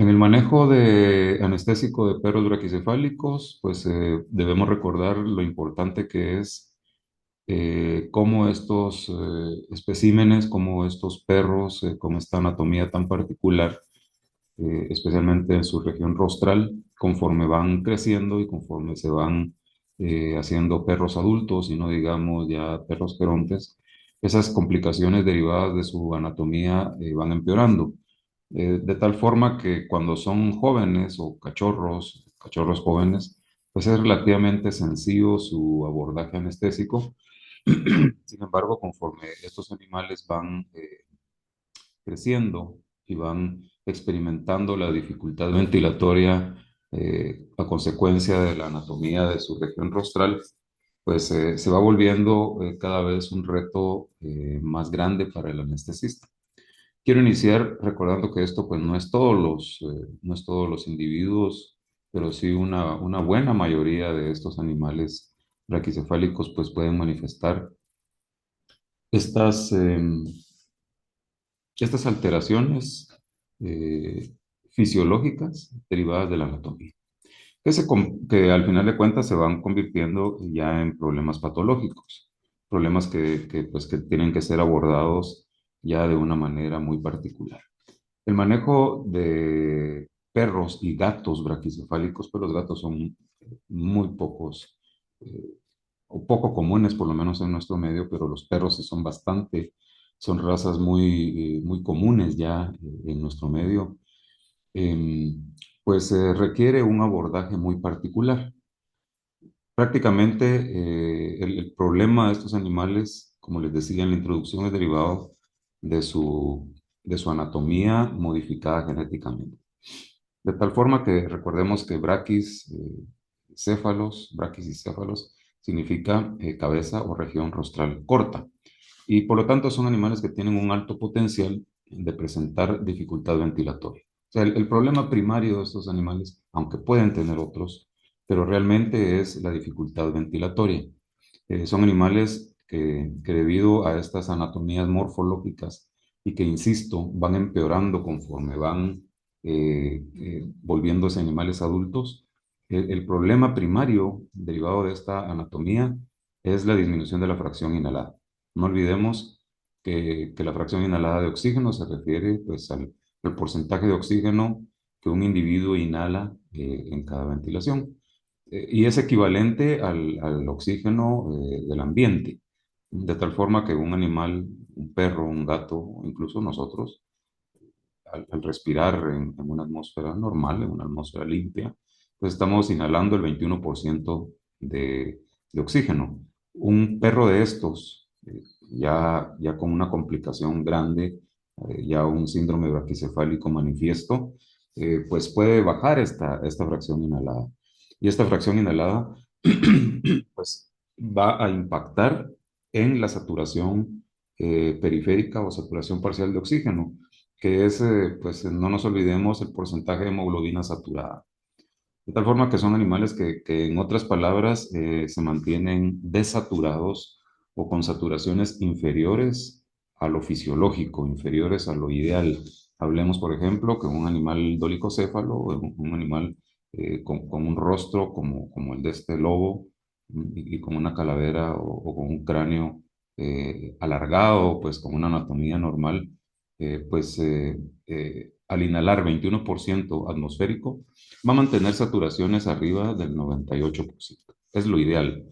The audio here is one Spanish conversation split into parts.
En el manejo de anestésico de perros braquicefálicos, pues debemos recordar lo importante que es cómo estos especímenes, cómo estos perros con esta anatomía tan particular, especialmente en su región rostral, conforme van creciendo y conforme se van haciendo perros adultos y no digamos ya perros gerontes, esas complicaciones derivadas de su anatomía van empeorando. De tal forma que cuando son jóvenes o cachorros jóvenes, pues es relativamente sencillo su abordaje anestésico. Sin embargo, conforme estos animales van creciendo y van experimentando la dificultad ventilatoria a consecuencia de la anatomía de su región rostral, pues se va volviendo cada vez un reto más grande para el anestesista. Quiero iniciar recordando que esto pues no es todos los individuos, pero sí una buena mayoría de estos animales braquicefálicos pues pueden manifestar estas, estas alteraciones eh, fisiológicas derivadas de la anatomía, que al final de cuentas se van convirtiendo ya en problemas patológicos, problemas pues, que tienen que ser abordados ya de una manera muy particular. El manejo de perros y gatos braquicefálicos, pues los gatos son muy pocos eh, o poco comunes, por lo menos en nuestro medio, pero los perros sí son bastante, son razas muy comunes ya en nuestro medio. Pues requiere un abordaje muy particular. Prácticamente el problema de estos animales, como les decía en la introducción, es derivado de de su anatomía modificada genéticamente. De tal forma que recordemos que braquis y céfalos significa cabeza o región rostral corta. Y por lo tanto son animales que tienen un alto potencial de presentar dificultad ventilatoria. O sea, el problema primario de estos animales, aunque pueden tener otros, pero realmente es la dificultad ventilatoria. Son animales que debido a estas anatomías morfológicas y que, insisto, van empeorando conforme van volviéndose animales adultos, el problema primario derivado de esta anatomía es la disminución de la fracción inhalada. No olvidemos que la fracción inhalada de oxígeno se refiere pues, al porcentaje de oxígeno que un individuo inhala en cada ventilación. Y es equivalente al oxígeno del ambiente, de tal forma que un animal, un perro, un gato, o incluso nosotros, al respirar en una atmósfera normal, en una atmósfera limpia, pues estamos inhalando el 21% de oxígeno. Un perro de estos, ya con una complicación grande, ya un síndrome braquicefálico manifiesto, pues puede bajar esta fracción inhalada. Y esta fracción inhalada, pues va a impactar en la saturación periférica o saturación parcial de oxígeno, que es, pues no nos olvidemos, el porcentaje de hemoglobina saturada. De tal forma que son animales que en otras palabras, se mantienen desaturados o con saturaciones inferiores a lo fisiológico, inferiores a lo ideal. Hablemos, por ejemplo, que un animal dolicocéfalo, un animal con un rostro como el de este lobo y con una calavera o con un cráneo alargado, pues con una anatomía normal, pues al inhalar 21% atmosférico, va a mantener saturaciones arriba del 98%. Es lo ideal.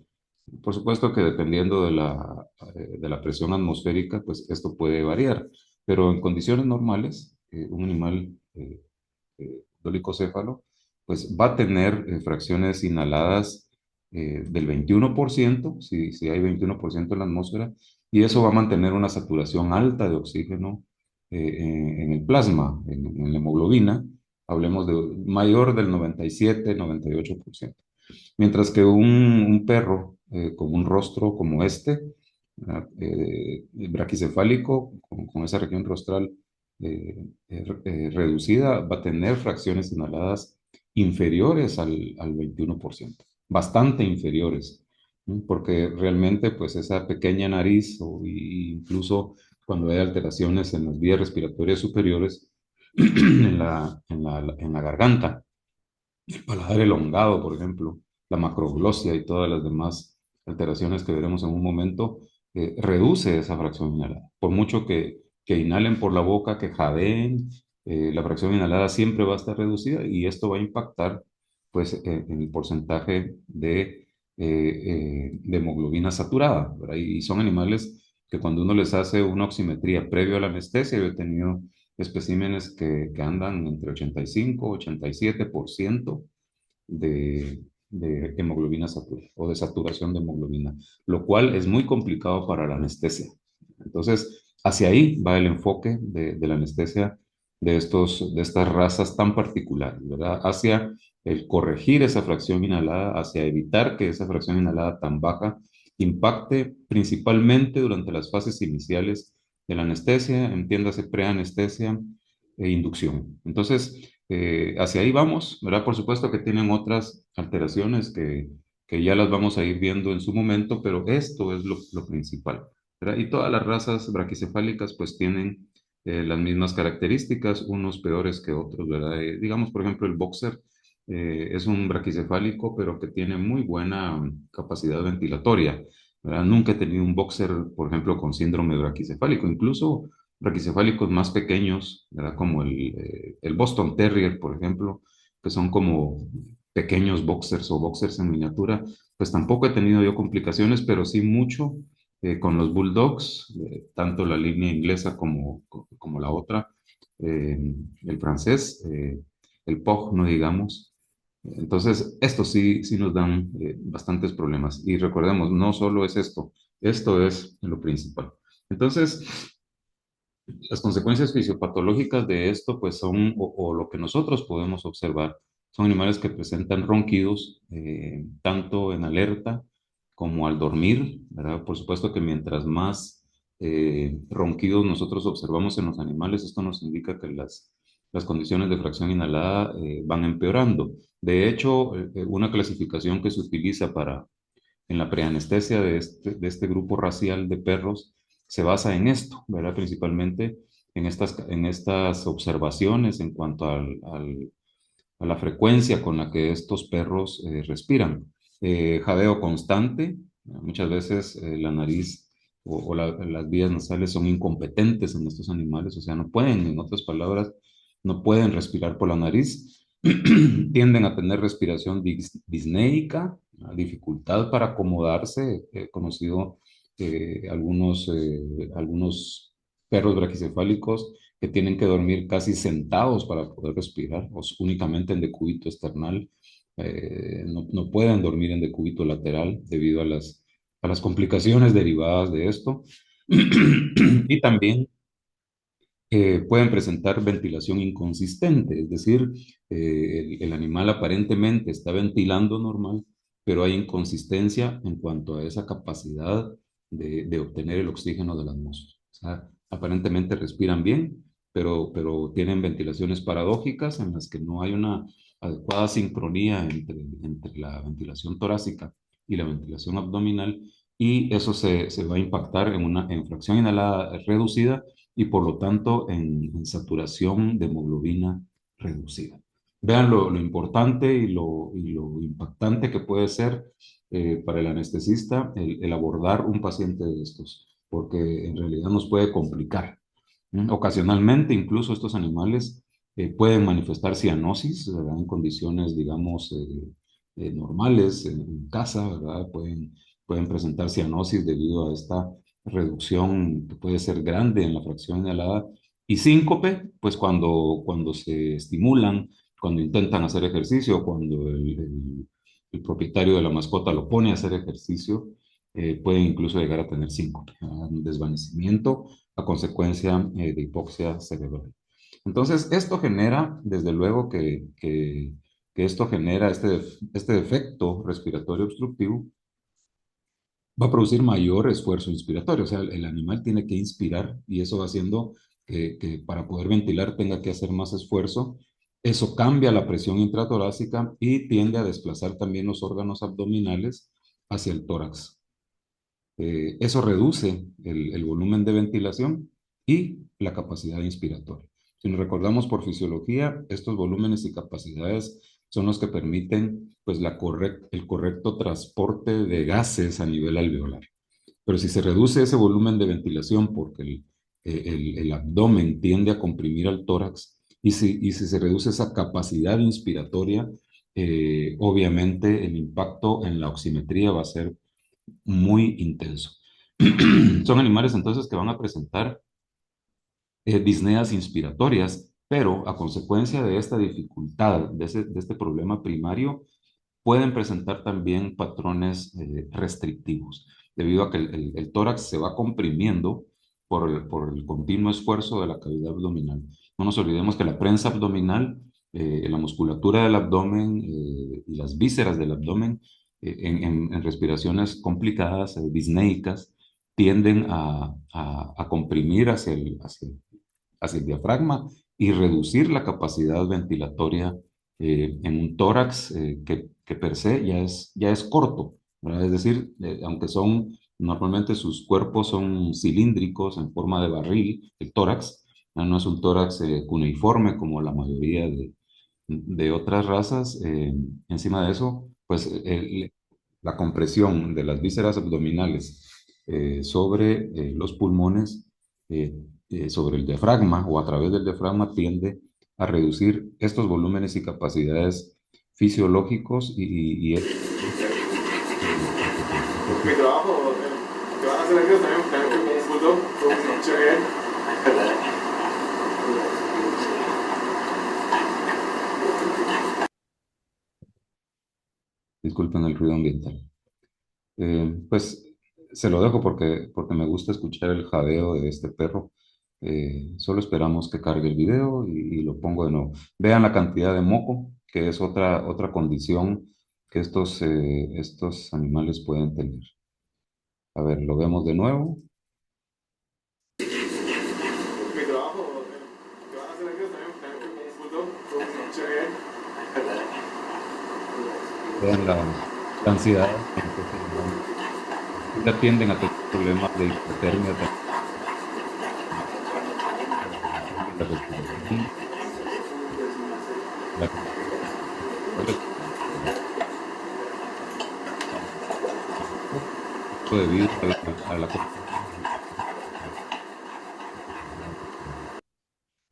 Por supuesto que dependiendo de la presión atmosférica, pues esto puede variar, pero en condiciones normales, un animal dolicocéfalo, pues va a tener fracciones inhaladas del 21%, si hay 21% en la atmósfera, y eso va a mantener una saturación alta de oxígeno en el plasma, en la hemoglobina, hablemos de mayor del 97-98%. Mientras que un perro con un rostro como este, braquicefálico, con esa región rostral reducida, va a tener fracciones inhaladas inferiores al 21%, bastante inferiores, ¿no? Porque realmente pues esa pequeña nariz o incluso cuando hay alteraciones en las vías respiratorias superiores, en la garganta, el paladar elongado, por ejemplo, la macroglossia y todas las demás alteraciones que veremos en un momento, reduce esa fracción inhalada. Por mucho que inhalen por la boca, que jadeen, la fracción inhalada siempre va a estar reducida y esto va a impactar pues, en el porcentaje de hemoglobina saturada, ¿verdad? Y son animales que cuando uno les hace una oximetría previo a la anestesia, yo he tenido especímenes que andan entre 85 y 87% de hemoglobina saturada o de saturación de hemoglobina, lo cual es muy complicado para la anestesia. Entonces, hacia ahí va el enfoque de la anestesia de estas razas tan particulares, ¿verdad? Hacia el corregir esa fracción inhalada, hacia evitar que esa fracción inhalada tan baja impacte principalmente durante las fases iniciales de la anestesia, entiéndase preanestesia e inducción. Entonces, hacia ahí vamos, ¿verdad? Por supuesto que tienen otras alteraciones que ya las vamos a ir viendo en su momento, pero esto es lo principal, ¿verdad? Y todas las razas braquicefálicas pues tienen las mismas características, unos peores que otros, ¿verdad? Digamos, por ejemplo, el boxer es un braquicefálico, pero que tiene muy buena capacidad ventilatoria, ¿verdad? Nunca he tenido un boxer, por ejemplo, con síndrome braquicefálico, incluso braquicefálicos más pequeños, ¿verdad? Como el Boston Terrier, por ejemplo, que son como pequeños boxers o boxers en miniatura, pues tampoco he tenido yo complicaciones, pero sí mucho con los bulldogs, tanto la línea inglesa como la otra, eh, el francés, el pug, no digamos. Entonces, esto sí, sí nos dan bastantes problemas. Y recordemos, no solo es esto, esto es lo principal. Entonces, las consecuencias fisiopatológicas de esto, pues son, o lo que nosotros podemos observar, son animales que presentan ronquidos, tanto en alerta como al dormir, ¿verdad? Por supuesto que mientras más ronquidos nosotros observamos en los animales, esto nos indica que las condiciones de fracción inhalada van empeorando. De hecho, una clasificación que se utiliza en la preanestesia de este grupo racial de perros se basa en esto, ¿verdad? Principalmente en estas observaciones en cuanto a la frecuencia con la que estos perros respiran. Jadeo constante, muchas veces la nariz las vías nasales son incompetentes en estos animales, o sea, no pueden, en otras palabras, no pueden respirar por la nariz, tienden a tener respiración disneica, dificultad para acomodarse, he conocido algunos perros braquicefálicos que tienen que dormir casi sentados para poder respirar, o únicamente en decúbito external. No pueden dormir en decúbito lateral debido a las complicaciones derivadas de esto. Y también pueden presentar ventilación inconsistente, es decir, el animal aparentemente está ventilando normal, pero hay inconsistencia en cuanto a esa capacidad de obtener el oxígeno de la atmósfera. O sea, aparentemente respiran bien, pero tienen ventilaciones paradójicas en las que no hay una adecuada sincronía entre la ventilación torácica y la ventilación abdominal, y eso se va a impactar en fracción inhalada reducida y por lo tanto en saturación de hemoglobina reducida. Vean lo importante y lo impactante que puede ser para el anestesista el abordar un paciente de estos, porque en realidad nos puede complicar. Ocasionalmente, incluso estos animales pueden manifestar cianosis, ¿verdad? En condiciones, digamos, normales, en casa, ¿verdad? Pueden presentar cianosis debido a esta reducción que puede ser grande en la fracción inhalada. Y síncope, pues cuando se estimulan, cuando intentan hacer ejercicio, cuando el propietario de la mascota lo pone a hacer ejercicio, pueden incluso llegar a tener síncope, ¿verdad? Un desvanecimiento a consecuencia de hipoxia cerebral. Entonces, esto genera, desde luego que esto genera este defecto respiratorio obstructivo, va a producir mayor esfuerzo inspiratorio, o sea, el animal tiene que inspirar y eso va haciendo que para poder ventilar tenga que hacer más esfuerzo. Eso cambia la presión intratorácica y tiende a desplazar también los órganos abdominales hacia el tórax. Eso reduce el volumen de ventilación y la capacidad inspiratoria. Si nos recordamos por fisiología, estos volúmenes y capacidades son los que permiten pues, el correcto transporte de gases a nivel alveolar. Pero si se reduce ese volumen de ventilación porque el abdomen tiende a comprimir al tórax y si se reduce esa capacidad inspiratoria, obviamente el impacto en la oximetría va a ser muy intenso. Son animales entonces que van a presentar disneas inspiratorias, pero a consecuencia de esta dificultad, de este problema primario, pueden presentar también patrones restrictivos, debido a que el tórax se va comprimiendo por el continuo esfuerzo de la cavidad abdominal. No nos olvidemos que la prensa abdominal, la musculatura del abdomen y las vísceras del abdomen, en respiraciones complicadas, disneicas, tienden a comprimir hacia el diafragma y reducir la capacidad ventilatoria en un tórax que per se ya es corto, ¿verdad? Es decir, aunque normalmente sus cuerpos son cilíndricos en forma de barril, el tórax, no es un tórax cuneiforme como la mayoría de otras razas. Encima de eso, pues la compresión de las vísceras abdominales sobre los pulmones, eh, sobre el diafragma o a través del diafragma tiende a reducir estos volúmenes y capacidades fisiológicos y esto es lo que produce un Mi poco. trabajo, que van a hacer ellos también me confundo, como se escucha bien. Disculpen el ruido ambiental. Pues se lo dejo porque me gusta escuchar el jadeo de este perro. Solo esperamos que cargue el video y lo pongo de nuevo. Vean la cantidad de moco, que es otra condición que estos animales pueden tener. A ver, lo vemos de nuevo. Mi trabajo, que van a hacer ellos también me confundo, como se escucha bien. Vean la ansiedad en que estos animales ya tienden a tener problemas de hipotermia, la regulación de la respiración, la capacidad respiratoria también poco, esto debido a la compresión y a la capacidad respiratoria.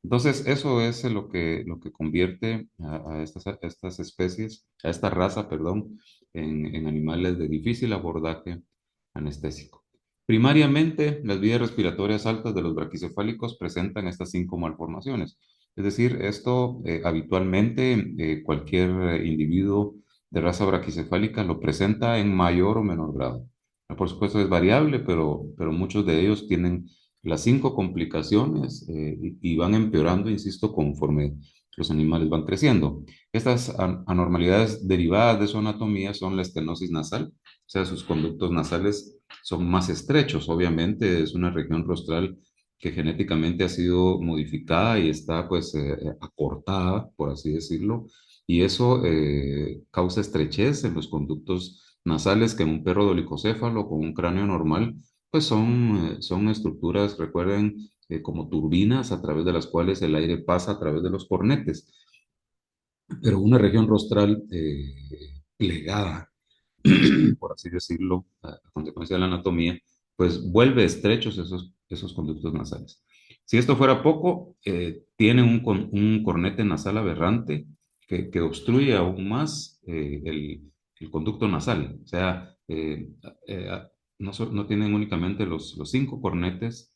Entonces, eso es lo que convierte a estas especies, a esta raza, perdón, en animales de difícil abordaje anestésico. Primariamente, las vías respiratorias altas de los braquicefálicos presentan estas cinco malformaciones. Es decir, esto habitualmente cualquier individuo de raza braquicefálica lo presenta en mayor o menor grado. Por supuesto es variable, pero muchos de ellos tienen las cinco complicaciones y van empeorando, insisto, conforme los animales van creciendo. Estas anormalidades derivadas de su anatomía son la estenosis nasal, o sea, sus conductos nasales son más estrechos. Obviamente es una región rostral que genéticamente ha sido modificada y está pues acortada, por así decirlo, y eso causa estrechez en los conductos nasales que en un perro dolicocéfalo con un cráneo normal pues son estructuras, recuerden, como turbinas a través de las cuales el aire pasa a través de los cornetes, pero una región rostral plegada, por así decirlo, a consecuencia de la anatomía, pues vuelve estrechos esos conductos nasales. Si esto fuera poco, tiene un cornete nasal aberrante que obstruye aún más el conducto nasal. O sea, no tienen únicamente los cinco cornetes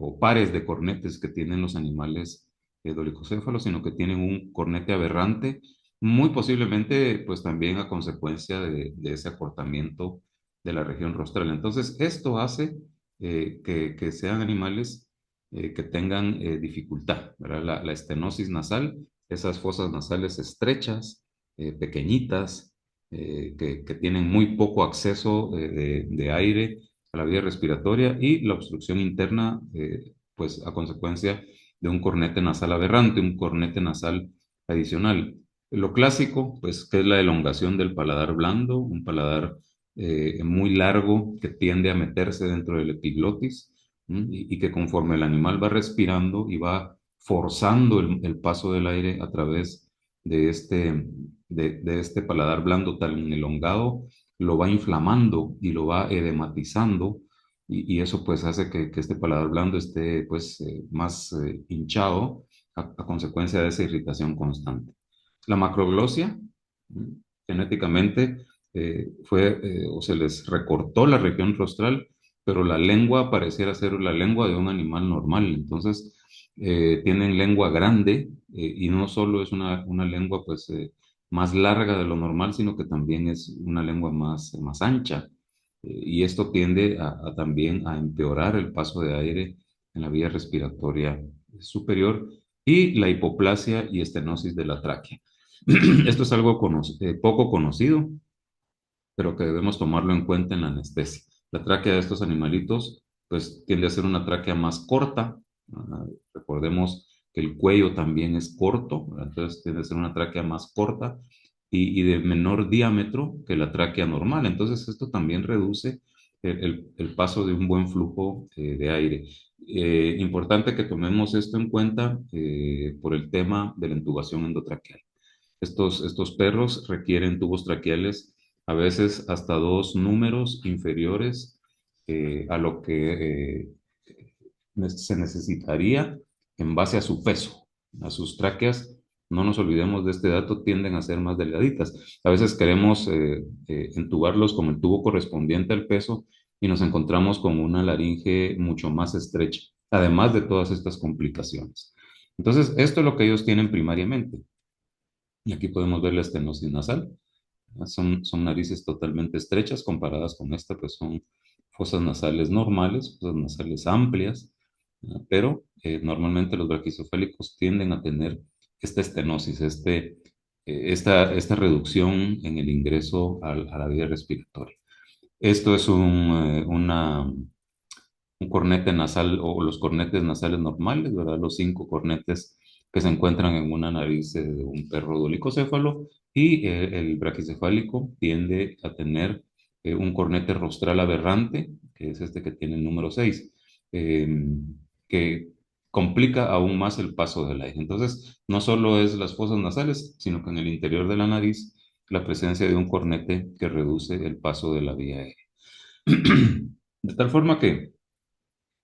o pares de cornetes que tienen los animales dolicocéfalos, sino que tienen un cornete aberrante muy posiblemente, pues también a consecuencia de ese acortamiento de la región rostral. Entonces, esto hace que sean animales que tengan dificultad, ¿verdad? La estenosis nasal, esas fosas nasales estrechas, pequeñitas, que tienen muy poco acceso de aire a la vía respiratoria y la obstrucción interna, pues a consecuencia de un cornete nasal aberrante, un cornete nasal adicional. Lo clásico, pues, que es la elongación del paladar blando, un paladar muy largo que tiende a meterse dentro del epiglotis, ¿m? Y que conforme el animal va respirando y va forzando el paso del aire a través de de este paladar blando tan elongado, lo va inflamando y lo va edematizando y eso pues hace que este paladar blando esté pues más hinchado a consecuencia de esa irritación constante. La macroglosia, mm, genéticamente, o se les recortó la región rostral, pero la lengua pareciera ser la lengua de un animal normal. Entonces, tienen lengua grande y no solo es una lengua pues más larga de lo normal, sino que también es una lengua más ancha. Y esto tiende a también a empeorar el paso de aire en la vía respiratoria superior y la hipoplasia y estenosis de la tráquea. Esto es algo poco conocido, pero que debemos tomarlo en cuenta en la anestesia. La tráquea de estos animalitos, pues tiende a ser una tráquea más corta. Recordemos que el cuello también es corto, ¿verdad? Entonces tiende a ser una tráquea más corta y de menor diámetro que la tráquea normal. Entonces esto también reduce el paso de un buen flujo de aire. Importante que tomemos esto en cuenta por el tema de la intubación endotraqueal. Estos perros requieren tubos traqueales a veces hasta dos números inferiores a lo que se necesitaría en base a su peso. A sus tráqueas, no nos olvidemos de este dato, tienden a ser más delgaditas. A veces queremos entubarlos con el tubo correspondiente al peso y nos encontramos con una laringe mucho más estrecha, además de todas estas complicaciones. Entonces, esto es lo que ellos tienen primariamente. Y aquí podemos ver la estenosis nasal. Son narices totalmente estrechas comparadas con esta, pues son fosas nasales normales, fosas nasales amplias, pero normalmente los braquicefálicos tienden a tener esta estenosis, esta reducción en el ingreso a la vía respiratoria. Esto es un cornete nasal o los cornetes nasales normales, ¿verdad? Los cinco cornetes que se encuentran en una nariz de un perro dolicocéfalo y el braquicefálico tiende a tener un cornete rostral aberrante, que es este que tiene el número 6, que complica aún más el paso del aire. Entonces, no solo es las fosas nasales, sino que en el interior de la nariz la presencia de un cornete que reduce el paso de la vía aérea. De tal forma que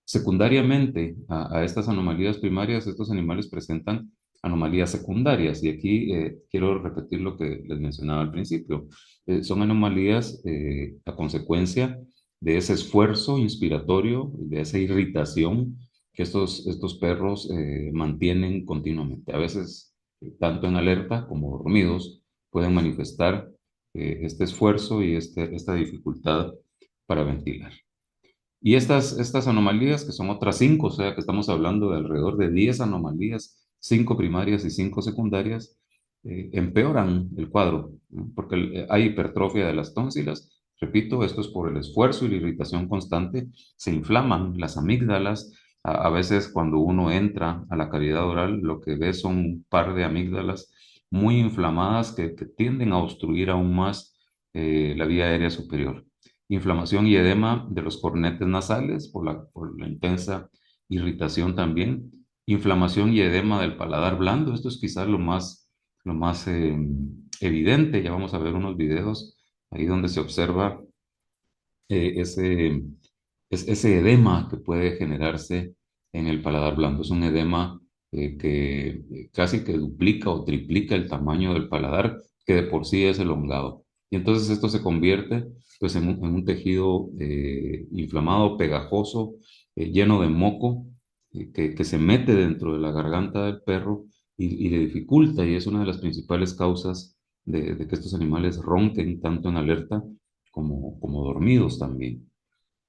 secundariamente a estas anomalías primarias, estos animales presentan anomalías secundarias. Y aquí quiero repetir lo que les mencionaba al principio. Son anomalías a consecuencia de ese esfuerzo inspiratorio, de esa irritación que estos perros mantienen continuamente. A veces, tanto en alerta como dormidos, pueden manifestar este esfuerzo y esta dificultad para ventilar. Y estas anomalías, que son otras cinco, o sea que estamos hablando de alrededor de 10 anomalías, cinco primarias y cinco secundarias, empeoran el cuadro, ¿no? Porque hay hipertrofia de las tónsilas. Repito, esto es por el esfuerzo y la irritación constante. Se inflaman las amígdalas. A veces cuando uno entra a la cavidad oral, lo que ve son un par de amígdalas muy inflamadas que tienden a obstruir aún más la vía aérea superior. Inflamación y edema de los cornetes nasales por la intensa irritación también. Inflamación y edema del paladar blando. Esto es quizás lo más evidente. Ya vamos a ver unos videos ahí donde se observa eh, ese, ese edema que puede generarse en el paladar blando. Es un edema que casi que duplica o triplica el tamaño del paladar, que de por sí es elongado. Y entonces esto se convierte pues, en un tejido inflamado, pegajoso, lleno de moco, que se mete dentro de la garganta del perro y le dificulta, y es una de las principales causas de que estos animales ronquen tanto en alerta como dormidos también.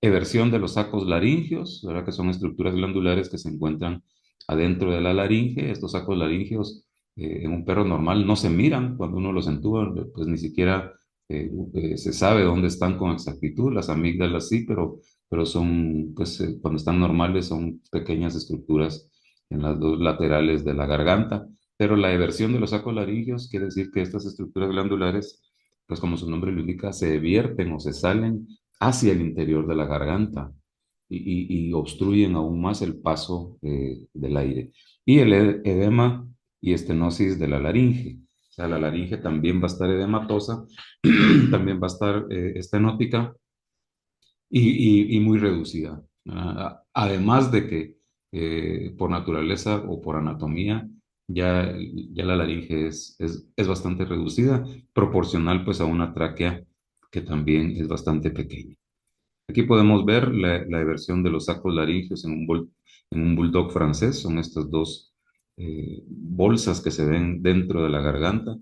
Eversión de los sacos laringeos, ¿verdad? Que son estructuras glandulares que se encuentran adentro de la laringe. Estos sacos laringeos en un perro normal no se miran cuando uno los entuba, pues ni siquiera se sabe dónde están con exactitud. Las amígdalas sí, pero son, pues cuando están normales son pequeñas estructuras en las dos laterales de la garganta. Pero la eversión de los sacos laringeos quiere decir que estas estructuras glandulares, pues como su nombre lo indica, se vierten o se salen hacia el interior de la garganta. y obstruyen aún más el paso del aire. Y el edema y estenosis de la laringe. O sea, la laringe también va a estar edematosa, también va a estar estenótica y muy reducida. Además de que por naturaleza o por anatomía ya la laringe es bastante reducida, proporcional pues a una tráquea que también es bastante pequeña. Aquí podemos ver la eversión de los sacos laringeos en un bulldog francés. Son estas dos bolsas que se ven dentro de la garganta,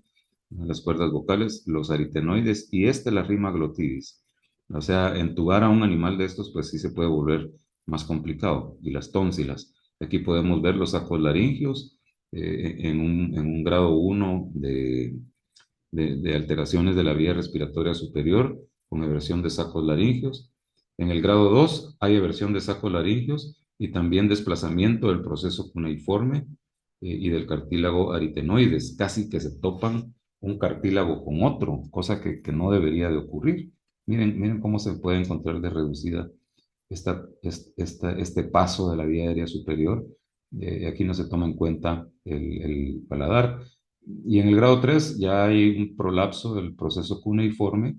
las cuerdas vocales, los aritenoides y la rima glotis. O sea, entubar a un animal de estos, pues sí se puede volver más complicado. Y las tónsilas. Aquí podemos ver los sacos laringeos en un grado 1 de alteraciones de la vía respiratoria superior con eversión de sacos laringeos. En el grado 2 hay eversión de sacos laringeos y también desplazamiento del proceso cuneiforme y del cartílago aritenoides, casi que se topan un cartílago con otro, cosa que no debería de ocurrir. Miren cómo se puede encontrar de reducida este paso de la vía aérea superior. Aquí no se toma en cuenta el paladar. Y en el grado 3 ya hay un prolapso del proceso cuneiforme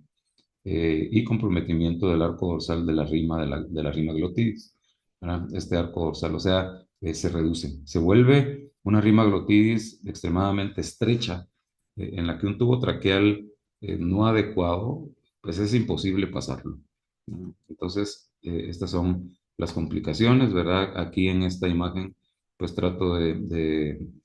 y comprometimiento del arco dorsal de de la rima glotis. ¿Verdad? Este arco dorsal, o sea, se reduce, se vuelve una rima glotis extremadamente estrecha, en la que un tubo traqueal no adecuado, pues es imposible pasarlo. ¿No? Entonces, estas son las complicaciones, ¿verdad? Aquí en esta imagen, pues trato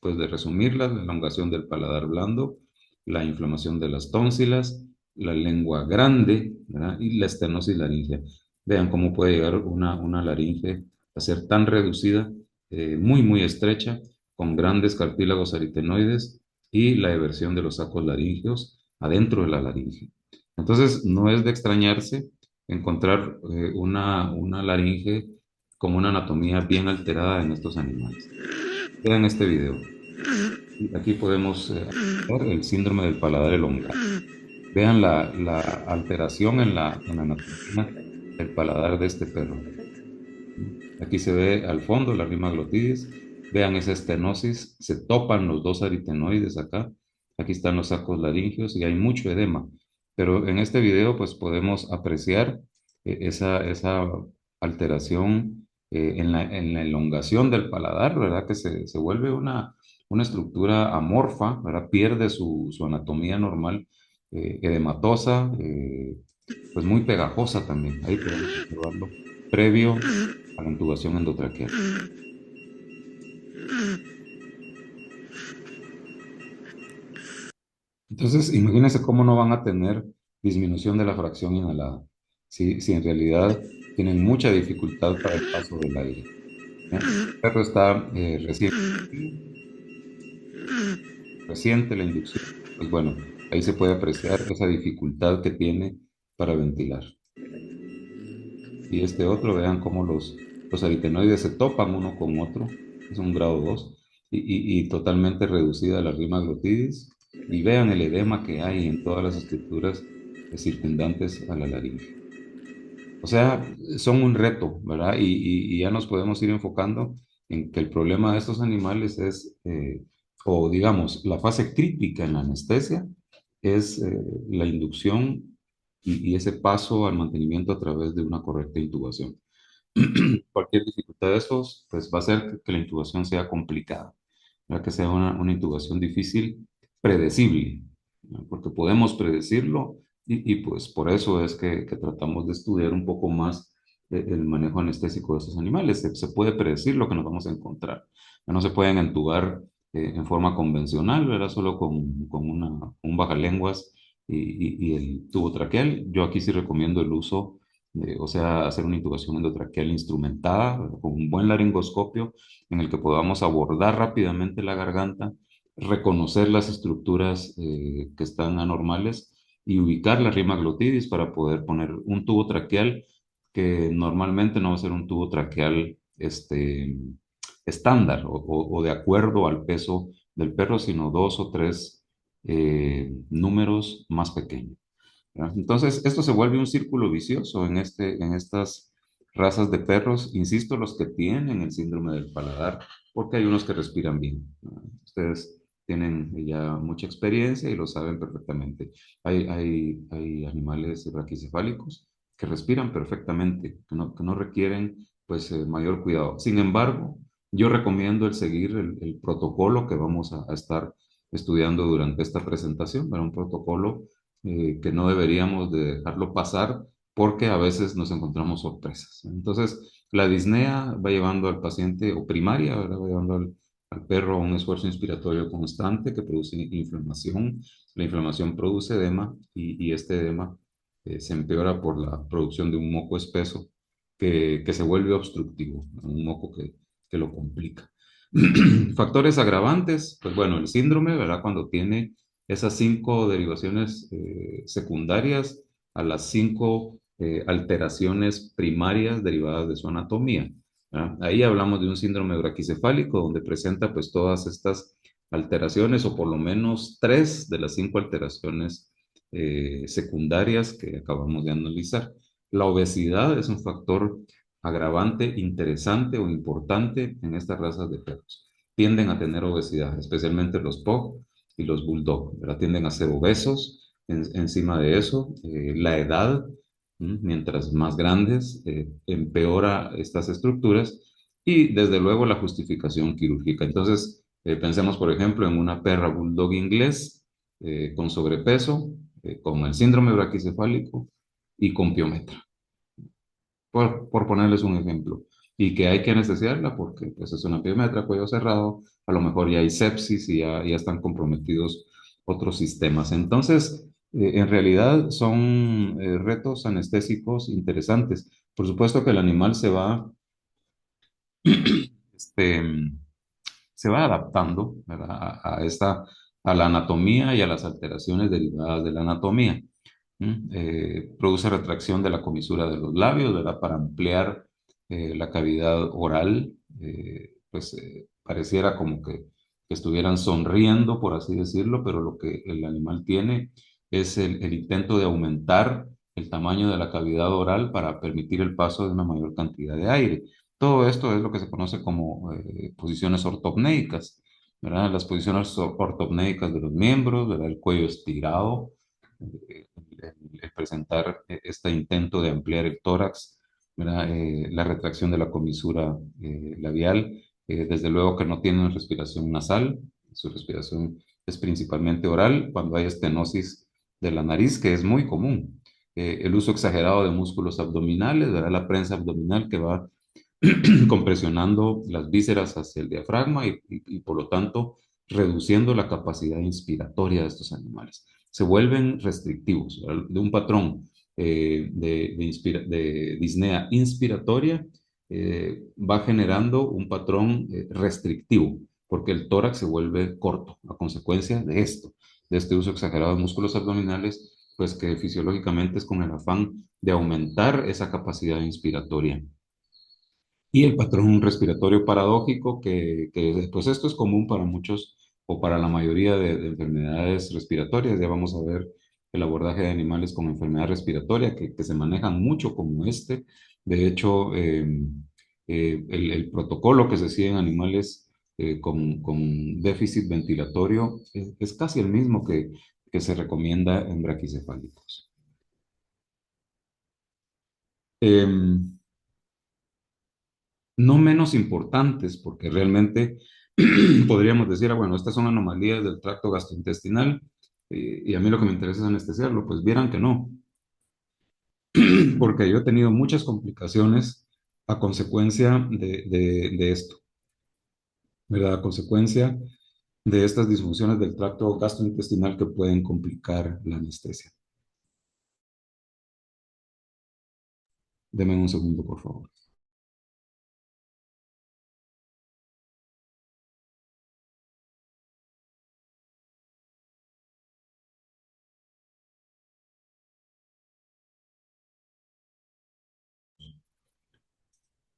pues de resumirlas: la elongación del paladar blando, la inflamación de las tónsilas, la lengua grande, ¿verdad? Y la estenosis laringea. Vean cómo puede llegar una laringe a ser tan reducida, muy estrecha, con grandes cartílagos aritenoides y la eversión de los sacos laringeos adentro de la laringe. Entonces, no es de extrañarse encontrar una laringe con una anatomía bien alterada en estos animales. Vean este video. Aquí podemos ver el síndrome del paladar elongado. Vean la alteración en la anatomía del paladar de este perro. Aquí se ve al fondo la rima glotitis. Vean esa estenosis, se topan los dos aritenoides acá. Aquí están los sacos laringeos y hay mucho edema. Pero en este video pues podemos apreciar esa alteración en la elongación del paladar, ¿verdad? Que se vuelve una estructura amorfa, ¿verdad? Pierde su anatomía normal, edematosa, pues muy pegajosa también. Ahí podemos observarlo previo a la intubación endotraqueal. Entonces, imagínense cómo no van a tener disminución de la fracción inhalada, si en realidad tienen mucha dificultad para el paso del aire. ¿Eh? El perro está reciente la inducción, pues bueno, ahí se puede apreciar esa dificultad que tiene para ventilar. Y este otro, vean cómo los aritenoides se topan uno con otro, es un grado 2 y totalmente reducida la rima glotitis. Y vean el edema que hay en todas las estructuras circundantes a la laringe. O sea, son un reto, ¿verdad? Y ya nos podemos ir enfocando en que el problema de estos animales es, o digamos, la fase crítica en la anestesia es la inducción y ese paso al mantenimiento a través de una correcta intubación. Cualquier dificultad de estos, pues va a hacer que la intubación sea complicada, ¿verdad? Que sea una intubación difícil, predecible, ¿no? Porque podemos predecirlo pues por eso es que tratamos de estudiar un poco más el manejo anestésico de estos animales. Se puede predecir lo que nos vamos a encontrar. No se pueden entubar en forma convencional, ¿verdad? Solo con un bajalenguas y el tubo traqueal. Yo aquí sí recomiendo el uso o sea, hacer una intubación endotraqueal instrumentada, ¿verdad? Con un buen laringoscopio en el que podamos abordar rápidamente la garganta, reconocer las estructuras que están anormales y ubicar la rima glotitis para poder poner un tubo traqueal que normalmente no va a ser un tubo traqueal estándar o de acuerdo al peso del perro, sino dos o tres números más pequeños. ¿Ya? Entonces, esto se vuelve un círculo vicioso en estas razas de perros, insisto, los que tienen el síndrome del paladar, porque hay unos que respiran bien, ¿no? Ustedes tienen ya mucha experiencia y lo saben perfectamente. Hay animales braquicefálicos que respiran perfectamente, que no requieren pues mayor cuidado. Sin embargo, yo recomiendo el seguir el protocolo que vamos a estar estudiando durante esta presentación, para un protocolo que no deberíamos de dejarlo pasar porque a veces nos encontramos sorpresas. Entonces, la disnea va llevando al paciente, o primaria, ¿verdad? Va llevando al perro a un esfuerzo inspiratorio constante que produce inflamación. La inflamación produce edema y este edema se empeora por la producción de un moco espeso que se vuelve obstructivo, ¿no? Un moco que lo complica. Factores agravantes, pues bueno, el síndrome, ¿verdad? Cuando tiene esas 5 derivaciones secundarias a las 5 alteraciones primarias derivadas de su anatomía, ¿verdad? Ahí hablamos de un síndrome braquicefálico donde presenta pues todas estas alteraciones o por lo menos 3 de las 5 alteraciones secundarias que acabamos de analizar. La obesidad es un factor agravante interesante o importante en estas razas de perros. Tienden a tener obesidad, especialmente los Pug y los Bulldog, ¿verdad? Tienden a ser obesos. Encima de eso, la edad, mientras más grandes, empeora estas estructuras y desde luego la justificación quirúrgica. Entonces, pensemos, por ejemplo, en una perra Bulldog inglés con sobrepeso, con el síndrome braquicefálico y con piometra por ponerles un ejemplo, y que hay que anestesiarla porque pues, es una piometra, cuello cerrado, a lo mejor ya hay sepsis y ya están comprometidos otros sistemas. Entonces, en realidad son retos anestésicos interesantes. Por supuesto que el animal este, se va adaptando, ¿verdad? A la anatomía y a las alteraciones derivadas de la anatomía. Produce retracción de la comisura de los labios, ¿verdad? Para ampliar la cavidad oral, pareciera como que estuvieran sonriendo, por así decirlo, pero lo que el animal tiene es el intento de aumentar el tamaño de la cavidad oral para permitir el paso de una mayor cantidad de aire. Todo esto es lo que se conoce como posiciones ortopnéicas, ¿verdad? Las posiciones ortopnéicas de los miembros, ¿verdad? El cuello estirado, el presentar este intento de ampliar el tórax, ¿verdad? La retracción de la comisura labial, desde luego que no tienen respiración nasal, su respiración es principalmente oral, cuando hay estenosis de la nariz, que es muy común. El uso exagerado de músculos abdominales, ¿verdad? La prensa abdominal que va compresionando las vísceras hacia el diafragma y por lo tanto reduciendo la capacidad inspiratoria de estos animales. Se vuelven restrictivos, ¿verdad? De un patrón de disnea inspiratoria va generando un patrón restrictivo, porque el tórax se vuelve corto a consecuencia de este uso exagerado de músculos abdominales, pues que fisiológicamente es con el afán de aumentar esa capacidad inspiratoria. Y el patrón respiratorio paradójico, pues esto es común para muchos o para la mayoría de enfermedades respiratorias. Ya vamos a ver el abordaje de animales con enfermedad respiratoria que se manejan mucho como este. De hecho, el protocolo que se sigue en animales con déficit ventilatorio es casi el mismo que se recomienda en braquicefálicos. Em, no menos importantes, porque realmente podríamos decir, bueno, estas son anomalías del tracto gastrointestinal y a mí lo que me interesa es anestesiarlo, pues vieran que no, porque yo he tenido muchas complicaciones a consecuencia de esto, ¿verdad? A consecuencia de estas disfunciones del tracto gastrointestinal que pueden complicar la anestesia. Deme un segundo, por favor.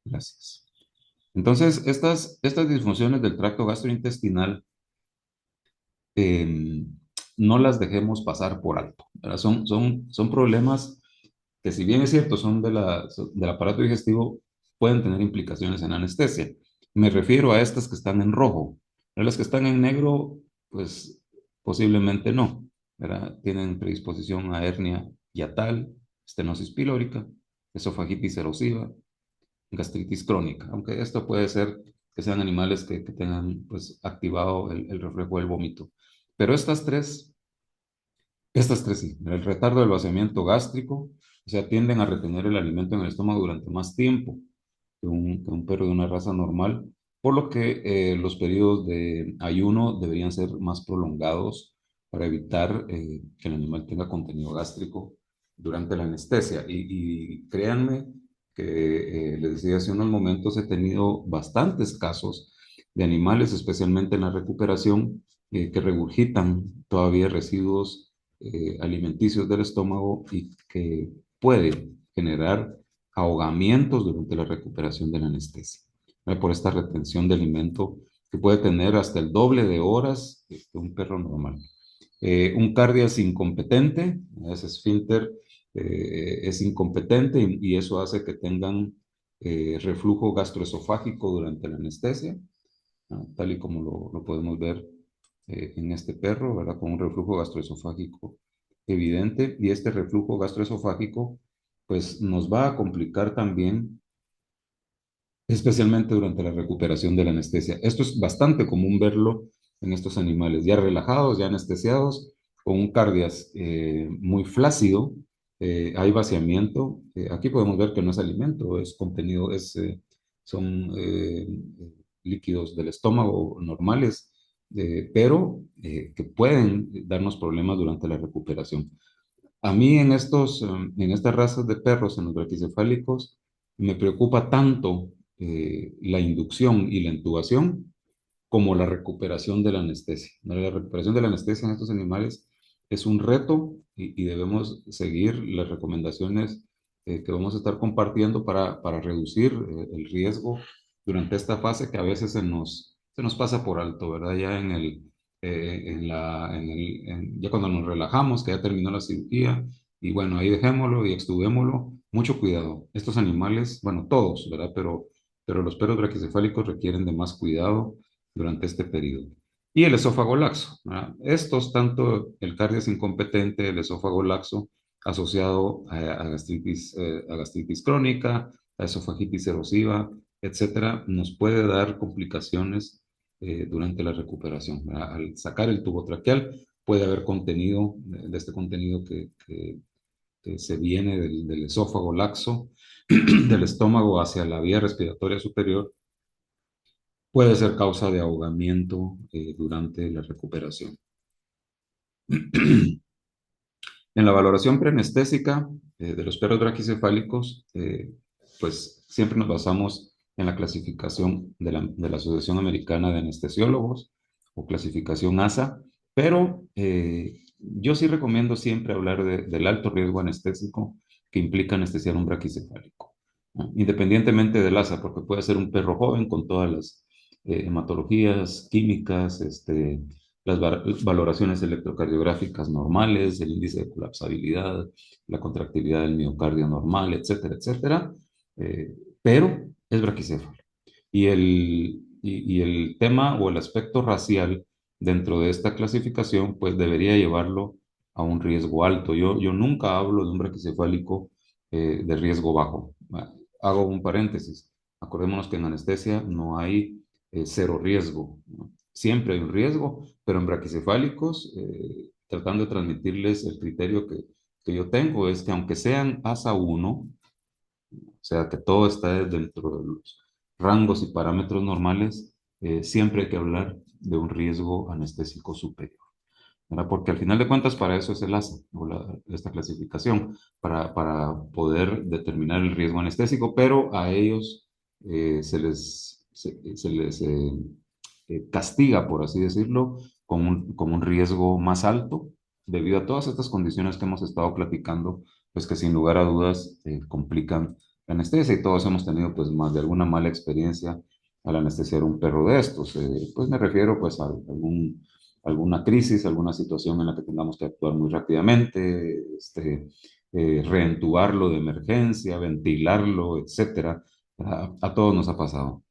Gracias. Entonces, estas disfunciones del tracto gastrointestinal no las dejemos pasar por alto, ¿verdad? Son problemas que si bien es cierto son del aparato digestivo, pueden tener implicaciones en anestesia. Me refiero a estas que están en rojo. A las que están en negro, pues posiblemente no, ¿verdad? Tienen predisposición a hernia hiatal, estenosis pilórica, esofagitis erosiva, gastritis crónica, aunque esto puede ser que sean animales que tengan pues activado el reflejo del vómito. Pero estas tres sí, el retardo del vaciamiento gástrico, o sea, tienden a retener el alimento en el estómago durante más tiempo que un perro de una raza normal, por lo que los periodos de ayuno deberían ser más prolongados para evitar que el animal tenga contenido gástrico durante la anestesia. Y créanme que les decía hace unos momentos, he tenido bastantes casos de animales, especialmente en la recuperación, que regurgitan todavía residuos alimenticios del estómago y que puede generar ahogamientos durante la recuperación de la anestesia, por esta retención de alimento que puede tener hasta el doble de horas que un perro normal. Un cardias incompetente, ese esfínter es incompetente y eso hace que tengan reflujo gastroesofágico durante la anestesia, ¿no? Tal y como lo podemos ver en este perro, ¿verdad? Con un reflujo gastroesofágico evidente, y este reflujo gastroesofágico pues nos va a complicar también, especialmente durante la recuperación de la anestesia. Esto es bastante común verlo en estos animales, ya relajados, ya anestesiados, con un cardias muy flácido, hay vaciamiento. Aquí podemos ver que no es alimento, es contenido, son líquidos del estómago normales, que pueden darnos problemas durante la recuperación. A mí en estas razas de perros, en los braquicefálicos, me preocupa tanto la inducción y la intubación como la recuperación de la anestesia. ¿No? La recuperación de la anestesia en estos animales es un reto y debemos seguir las recomendaciones que vamos a estar compartiendo para reducir el riesgo durante esta fase que a veces se nos pasa por alto, ¿verdad? Ya ya cuando nos relajamos, que ya terminó la cirugía, y bueno, ahí dejémoslo y extubémoslo. Mucho cuidado. Estos animales, bueno, todos, ¿verdad? Pero los perros braquicefálicos requieren de más cuidado durante este periodo. Y el esófago laxo, ¿verdad? Estos, tanto el cardias incompetente, el esófago laxo, asociado a gastritis crónica, a esofagitis erosiva, etcétera, nos puede dar complicaciones durante la recuperación, ¿verdad? Al sacar el tubo traqueal puede haber contenido, de este contenido que se viene del esófago laxo, del estómago hacia la vía respiratoria superior, puede ser causa de ahogamiento durante la recuperación. En la valoración preanestésica de los perros braquicefálicos, pues siempre nos basamos en la clasificación de la Asociación Americana de Anestesiólogos o clasificación ASA, pero yo sí recomiendo siempre hablar del alto riesgo anestésico que implica anestesiar un braquicefálico, ¿no? Independientemente del ASA, porque puede ser un perro joven con todas las hematologías químicas, las valoraciones electrocardiográficas normales, el índice de colapsabilidad, la contractilidad del miocardio normal, etcétera, etcétera, pero es braquicéfalo. Y el tema o el aspecto racial dentro de esta clasificación, pues debería llevarlo a un riesgo alto. Yo nunca hablo de un braquicefálico de riesgo bajo. Hago un paréntesis. Acordémonos que en anestesia no hay cero riesgo, ¿no? Siempre hay un riesgo, pero en braquicefálicos, tratando de transmitirles el criterio que yo tengo, es que aunque sean ASA 1, o sea que todo está dentro de los rangos y parámetros normales, siempre hay que hablar de un riesgo anestésico superior, ¿verdad? Porque al final de cuentas para eso es el ASA, o esta clasificación, para poder determinar el riesgo anestésico, pero a ellos se les castiga, por así decirlo, con un riesgo más alto debido a todas estas condiciones que hemos estado platicando, pues que sin lugar a dudas complican la anestesia, y todos hemos tenido pues más de alguna mala experiencia al anestesiar un perro de estos. Pues me refiero pues a alguna crisis, alguna situación en la que tengamos que actuar muy rápidamente, reentubarlo de emergencia, ventilarlo, etcétera. A todos nos ha pasado.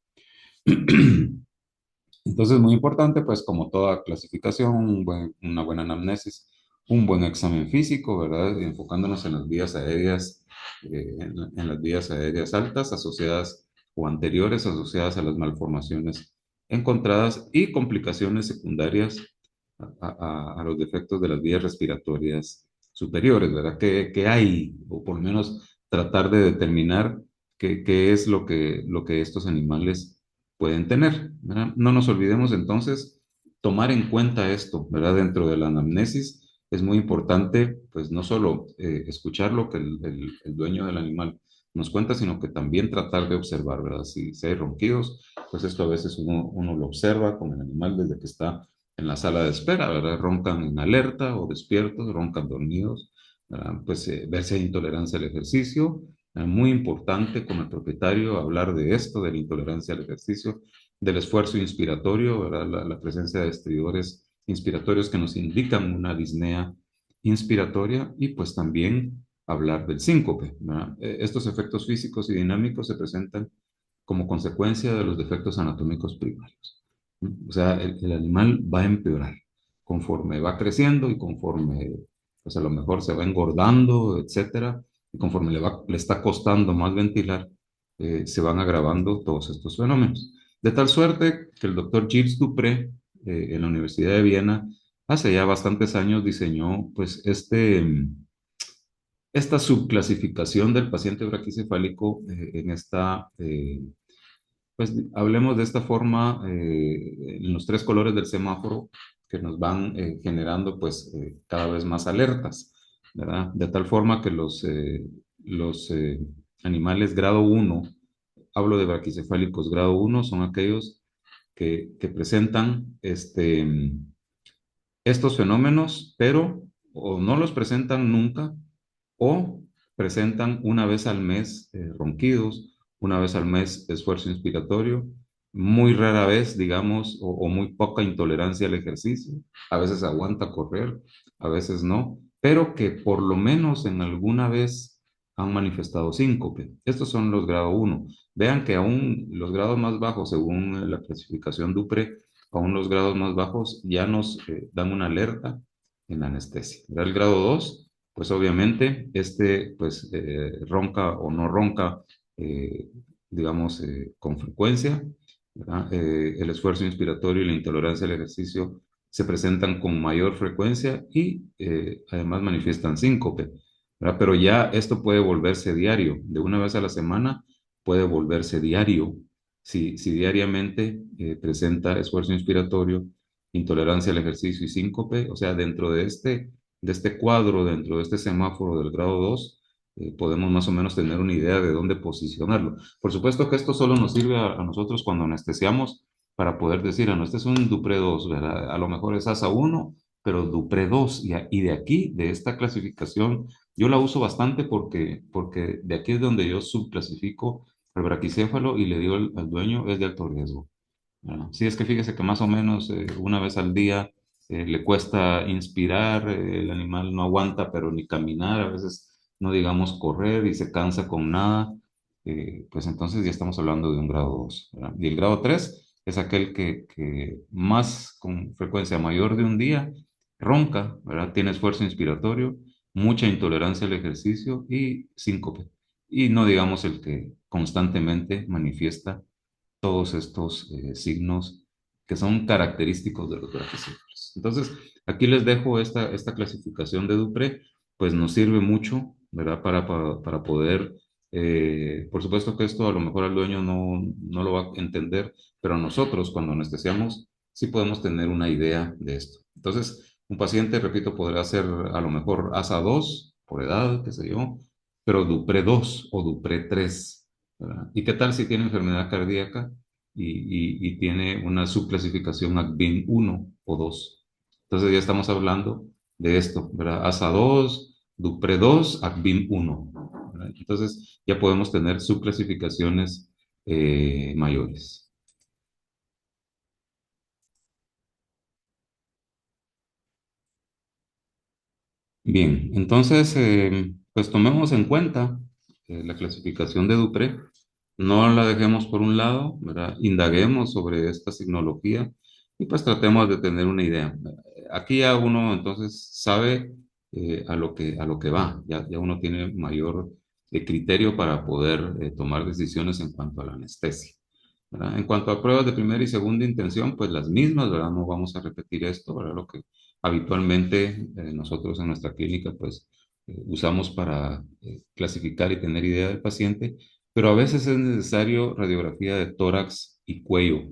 Entonces, muy importante, pues como toda clasificación, una buena anamnesis, un buen examen físico, ¿verdad? Enfocándonos en las vías aéreas, en las vías aéreas altas asociadas o anteriores asociadas a las malformaciones encontradas y complicaciones secundarias a los defectos de las vías respiratorias superiores, ¿verdad? ¿Qué hay? O por lo menos tratar de determinar qué es lo que estos animales pueden tener, ¿verdad? No nos olvidemos entonces tomar en cuenta esto, ¿verdad? Dentro de la anamnesis es muy importante, pues no solo escuchar lo que el dueño del animal nos cuenta, sino que también tratar de observar, ¿verdad? Si hay ronquidos, pues esto a veces uno lo observa con el animal desde que está en la sala de espera, ¿verdad? Roncan en alerta o despiertos, roncan dormidos, ¿verdad? Pues ver si hay intolerancia al ejercicio, muy importante con el propietario hablar de esto, de la intolerancia al ejercicio, del esfuerzo inspiratorio, ¿verdad? La presencia de estridores inspiratorios que nos indican una disnea inspiratoria y pues también hablar del síncope, ¿verdad? Estos efectos físicos y dinámicos se presentan como consecuencia de los defectos anatómicos primarios. O sea, el animal va a empeorar conforme va creciendo y conforme, pues a lo mejor se va engordando, etcétera, y conforme le está costando más ventilar, se van agravando todos estos fenómenos. De tal suerte que el doctor Gilles Dupré, en la Universidad de Viena, hace ya bastantes años diseñó pues esta subclasificación del paciente braquicefálico en esta pues hablemos de esta forma, en los tres colores del semáforo que nos van generando pues cada vez más alertas, ¿verdad? De tal forma que los animales grado uno, hablo de braquicefálicos grado uno, son aquellos que presentan estos fenómenos, pero o no los presentan nunca o presentan una vez al mes ronquidos, una vez al mes esfuerzo inspiratorio, muy rara vez, digamos, o muy poca intolerancia al ejercicio, a veces aguanta correr, a veces no, pero que por lo menos en alguna vez han manifestado síncope. Estos son los grado uno. Vean que aún los grados más bajos, según la clasificación Dupré, aún los grados más bajos ya nos dan una alerta en la anestesia. El grado 2 pues obviamente pues ronca o no ronca, eh, digamos, con frecuencia, ¿verdad? El esfuerzo inspiratorio y la intolerancia al ejercicio se presentan con mayor frecuencia y además manifiestan síncope, ¿verdad? Pero ya esto puede volverse diario, de una vez a la semana puede volverse diario si diariamente presenta esfuerzo inspiratorio, intolerancia al ejercicio y síncope, o sea, dentro de este cuadro, dentro de este semáforo del grado 2, podemos más o menos tener una idea de dónde posicionarlo. Por supuesto que esto solo nos sirve a nosotros cuando anestesiamos para poder decir, no, este es un Dupré 2, ¿verdad? A lo mejor es ASA 1, pero Dupré 2, y de aquí, de esta clasificación, yo la uso bastante porque de aquí es donde yo subclasifico el braquicéfalo y le digo al dueño es de alto riesgo. Bueno, sí, es que fíjese que más o menos una vez al día le cuesta inspirar, el animal no aguanta, pero ni caminar, a veces no digamos correr y se cansa con nada, pues entonces ya estamos hablando de un grado 2, ¿verdad? Y el grado 3 es aquel que más con frecuencia mayor de un día ronca, ¿verdad? Tiene esfuerzo inspiratorio, mucha intolerancia al ejercicio y síncope. Y no digamos el que constantemente manifiesta todos estos signos que son característicos de los brachicéfalos. Entonces, aquí les dejo esta clasificación de Dupré, pues nos sirve mucho, ¿verdad? Para poder, por supuesto que esto a lo mejor al dueño no lo va a entender, pero nosotros cuando anestesiamos sí podemos tener una idea de esto. Entonces, un paciente, repito, podrá ser a lo mejor ASA 2 por edad, qué sé yo, pero Dupré 2 o Dupré 3, ¿verdad? ¿Y qué tal si tiene enfermedad cardíaca y tiene una subclasificación ACVIN 1 o 2? Entonces ya estamos hablando de esto, ¿verdad? ASA 2, Dupré 2, ACVIN 1, ¿verdad? Entonces ya podemos tener subclasificaciones mayores. Bien, entonces, pues tomemos en cuenta la clasificación de Dupré, no la dejemos por un lado, ¿verdad? Indaguemos sobre esta signología y pues tratemos de tener una idea. Aquí ya uno entonces sabe a lo que va, ya uno tiene mayor criterio para poder tomar decisiones en cuanto a la anestesia. ¿Verdad? En cuanto a pruebas de primera y segunda intención, pues las mismas, ¿verdad? No vamos a repetir esto, ¿verdad? Lo que habitualmente nosotros en nuestra clínica, pues usamos para clasificar y tener idea del paciente, pero a veces es necesario radiografía de tórax y cuello,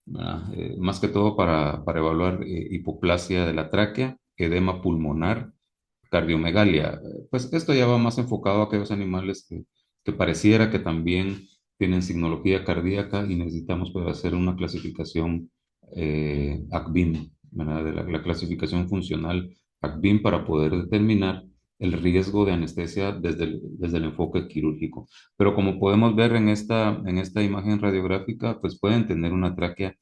¿verdad? Más que todo para evaluar hipoplasia de la tráquea, edema pulmonar, cardiomegalia. Pues esto ya va más enfocado a aquellos animales que pareciera que también tienen signología cardíaca y necesitamos pues, hacer una clasificación ACVIM, ¿verdad? De la clasificación funcional ACVIM para poder determinar el riesgo de anestesia desde el enfoque quirúrgico. Pero como podemos ver en esta imagen radiográfica, pues pueden tener una tráquea